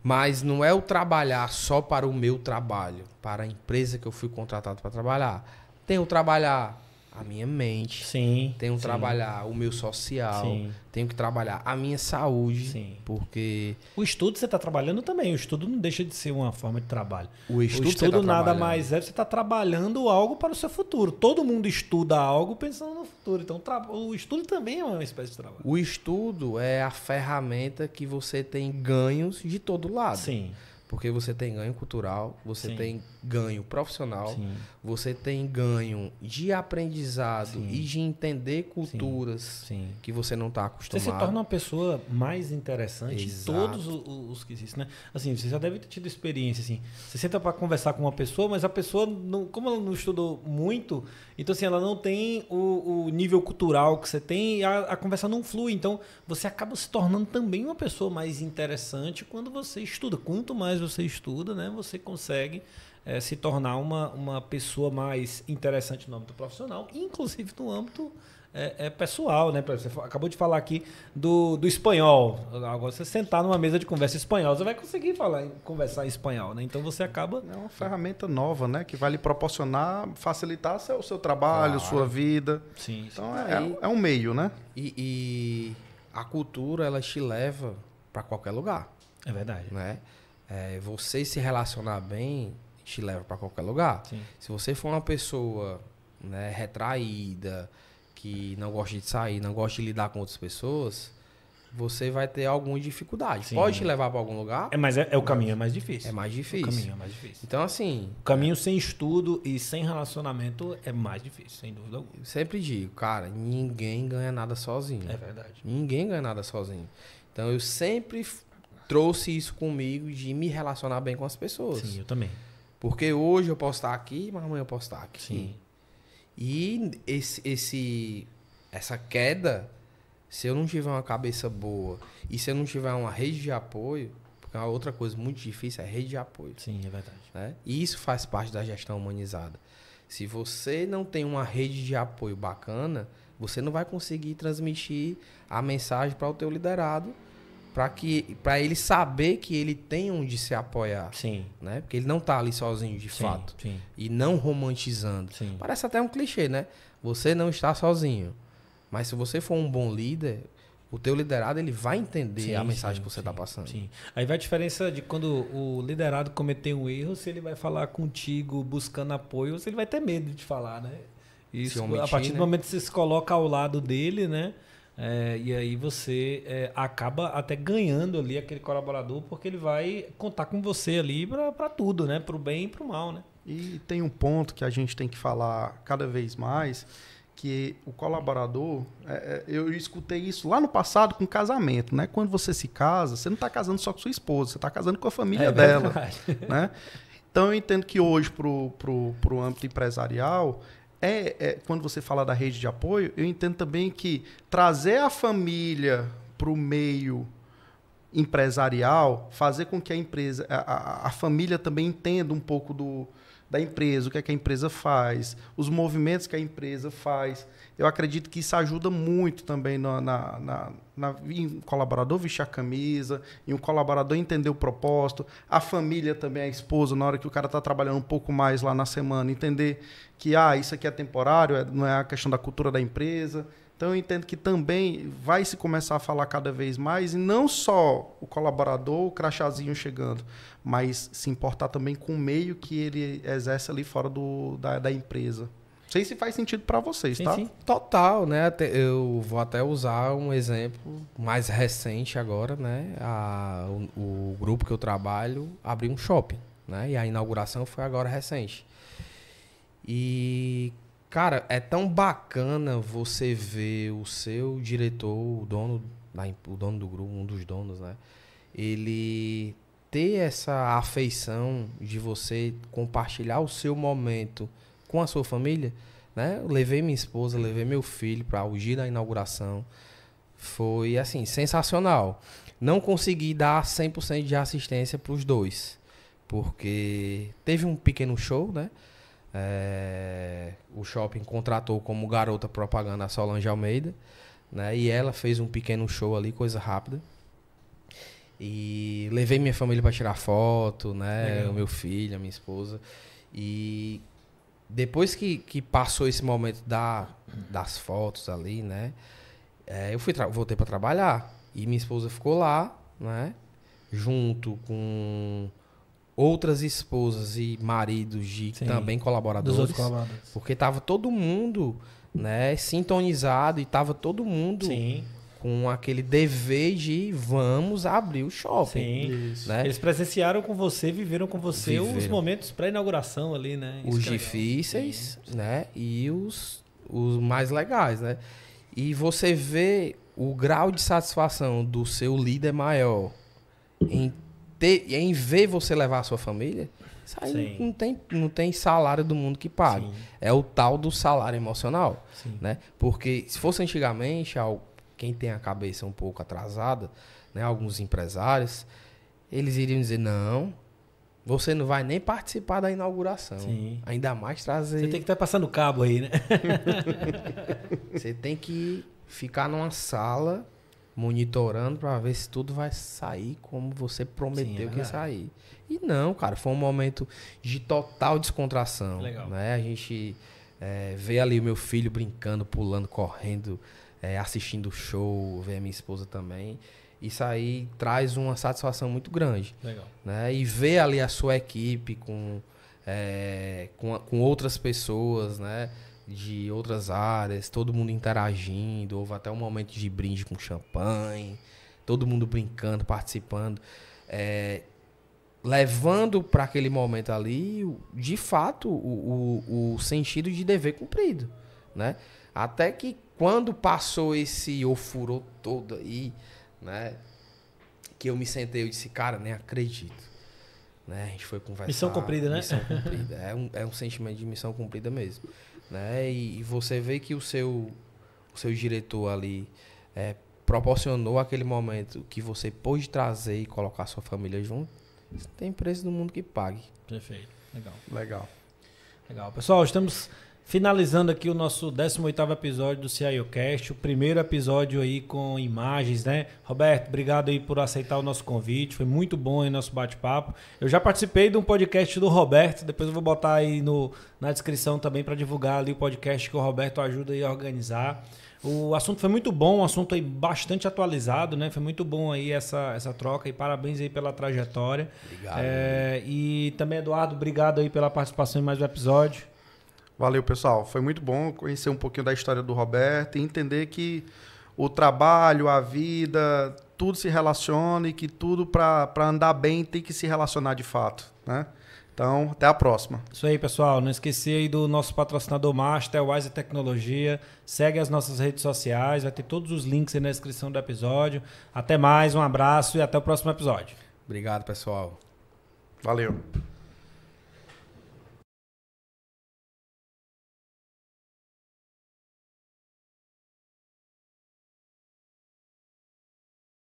Mas não é o trabalhar só para o meu trabalho, para a empresa que eu fui contratado para trabalhar. Tem o trabalhar a minha mente, Sim. tenho que trabalhar o meu social, Sim. tenho que trabalhar a minha saúde, Sim. porque O estudo você está trabalhando também. O estudo não deixa de ser uma forma de trabalho. o estudo, O você tá estudo nada trabalhando. mais é você está trabalhando algo para o seu futuro. Todo mundo estuda algo pensando no futuro. Então, o estudo também é uma espécie de trabalho. O estudo é a ferramenta que você tem ganhos de todo lado. Sim, Porque você tem ganho cultural, você Sim. tem ganho profissional, sim, você tem ganho de aprendizado Sim. e de entender culturas sim. que você não está Você acostumado. se torna uma pessoa mais interessante Exato. em todos os quesitos, né? Assim, você já deve ter tido experiência, assim. Você senta para conversar com uma pessoa, mas a pessoa, não, como ela não estudou muito, então, assim, ela não tem o nível cultural que você tem e a conversa não flui. Então, você acaba se tornando também uma pessoa mais interessante quando você estuda. Quanto mais você estuda, né? Você consegue se tornar uma pessoa mais interessante no âmbito profissional, inclusive no âmbito pessoal, né? Você acabou de falar aqui do espanhol. Agora, você sentar numa mesa de conversa espanhol, você vai conseguir conversar em espanhol, né? Então, você acaba... É uma ferramenta nova, né? Que vai lhe proporcionar, facilitar o seu trabalho, Claro. sua vida. Sim, sim. Então, Aí- é um meio, né? E a cultura, ela te leva para qualquer lugar, É verdade. né? Você se relacionar bem te leva para qualquer lugar. Sim. Se você for uma pessoa, né, retraída, que não gosta de sair, não gosta de lidar com outras pessoas, você vai ter alguma dificuldade. Sim. Pode te levar para algum lugar, Mas o caminho é mais difícil. é mais O difícil. caminho é mais difícil. Então, assim, O caminho sem estudo e sem relacionamento é mais difícil, sem dúvida alguma. eu sempre digo, cara, ninguém ganha nada sozinho. É verdade. Ninguém ganha nada sozinho. Então, eu sempre trouxe isso comigo de me relacionar bem com as pessoas. Sim, eu também. Porque hoje eu posso estar aqui, mas amanhã eu posso estar aqui. Sim. E essa queda, se eu não tiver uma cabeça boa e se eu não tiver uma rede de apoio, porque uma outra coisa muito difícil é rede de apoio, Sim, é verdade. né? E isso faz parte da gestão humanizada. Se você não tem uma rede de apoio bacana, você não vai conseguir transmitir a mensagem para o teu liderado, para ele saber que ele tem onde se apoiar, Sim. né? Porque ele não tá ali sozinho de Sim, fato. sim. E não romantizando. Sim. Parece até um clichê, né? Você não está sozinho. Mas se você for um bom líder, o teu liderado ele vai entender Sim, a mensagem sim, que você está passando. Sim. Aí vai a diferença de quando o liderado cometer um erro, se ele vai falar contigo buscando apoio, ou se ele vai ter medo de falar, né? Isso, omitir, a partir do né? momento que você se coloca ao lado dele, né? E aí você acaba até ganhando ali aquele colaborador, porque ele vai contar com você ali para tudo, né? Para o bem e para o mal, né? E tem um ponto que a gente tem que falar cada vez mais, que o colaborador, eu escutei isso lá no passado com casamento, né? Quando você se casa, você não está casando só com sua esposa, você está casando com a família dela, verdade. né? Então eu entendo que hoje pro âmbito empresarial, quando você fala da rede de apoio, eu entendo também que trazer a família para o meio empresarial, fazer com que a empresa, a família também entenda um pouco da empresa, o que é que a empresa faz, os movimentos que a empresa faz. Eu acredito que isso ajuda muito também em um colaborador vestir a camisa, em um colaborador entender o propósito, a família também, a esposa, na hora que o cara está trabalhando um pouco mais lá na semana, entender que isso aqui é temporário, não é a questão da cultura da empresa. Então, eu entendo que também vai se começar a falar cada vez mais, e não só o colaborador, o crachazinho chegando, mas se importar também com o meio que ele exerce ali fora da empresa. Não sei se faz sentido para vocês, Sim, tá? sim. Total, né? Eu vou até usar um exemplo mais recente agora, né? O grupo que eu trabalho abriu um shopping, né? E a inauguração foi agora recente. E, cara, é tão bacana você ver o seu diretor, o dono do grupo, um dos donos, né? Ele ter essa afeição de você compartilhar o seu momento com a sua família, né? Eu levei minha esposa, levei meu filho para o dia da inauguração. Foi, assim, sensacional. Não consegui dar 100% de assistência para os dois, porque teve um pequeno show, né? O shopping contratou como garota propaganda a Solange Almeida, né? E ela fez um pequeno show ali, coisa rápida. E levei minha família para tirar foto, né? Legal. O meu filho, a minha esposa. E depois que passou esse momento das fotos ali, né? Eu voltei para trabalhar. E minha esposa ficou lá, né? Junto com outras esposas e maridos de Sim. também Dos colaboradores. outros colaboradores. Porque tava todo mundo, né, sintonizado e tava todo mundo Sim, com aquele dever de vamos abrir o shopping. sim. Isso. Né? Eles presenciaram com você, viveram com você os Viveram. momentos pré-inauguração ali, né? Os Isso que é legal. difíceis, né? E os mais legais, né? E você vê o grau de satisfação do seu líder maior em ver você levar a sua família. Isso aí não tem salário do mundo que pague. Sim. É o tal do salário emocional, Sim. né? Porque se fosse antigamente, quem tem a cabeça um pouco atrasada, né? Alguns empresários, eles iriam dizer, não, você não vai nem participar da inauguração. Sim. Ainda mais trazer... Você tem que estar passando cabo aí, né? Você tem que ficar numa sala monitorando para ver se tudo vai sair como você prometeu Sim, é que ia verdade. sair. E não, cara, foi um momento de total descontração. Legal. Né? A gente vê ali o meu filho brincando, pulando, correndo, assistindo o show, ver a minha esposa também. Isso aí traz uma satisfação muito grande. Legal. Né? E ver ali a sua equipe com outras pessoas, né? De outras áreas, todo mundo interagindo, houve até um momento de brinde com champanhe, todo mundo brincando, participando, levando para aquele momento ali, de fato, o sentido de dever cumprido, né? Até que quando passou esse ofurô todo aí, né? Que eu me sentei e disse, cara, nem acredito. Né? A gente foi conversar. Missão cumprida, né? Missão cumprida. É um sentimento de missão cumprida mesmo. Né? E você vê que o seu diretor ali proporcionou aquele momento que você pôde trazer e colocar a sua família junto. Isso tem preço no mundo que pague. Perfeito. Legal. Legal. Legal. Pessoal, estamos finalizando aqui o nosso 18º episódio do CIOcast, o primeiro episódio aí com imagens, né? Roberto, obrigado aí por aceitar o nosso convite, foi muito bom aí o nosso bate-papo. Eu já participei de um podcast do Roberto, depois eu vou botar aí na descrição também para divulgar ali o podcast que o Roberto ajuda aí a organizar. O assunto foi muito bom, um assunto aí bastante atualizado, né? Foi muito bom aí essa troca e parabéns aí pela trajetória. Obrigado. E também, Eduardo, obrigado aí pela participação em mais um episódio. Valeu, pessoal. Foi muito bom conhecer um pouquinho da história do Roberto e entender que o trabalho, a vida, tudo se relaciona e que tudo para andar bem tem que se relacionar de fato, né? Então, até a próxima. Isso aí, pessoal. Não esqueça aí do nosso patrocinador Master, Wise Tecnologia. Segue as nossas redes sociais, vai ter todos os links aí na descrição do episódio. Até mais, um abraço e até o próximo episódio. Obrigado, pessoal. Valeu.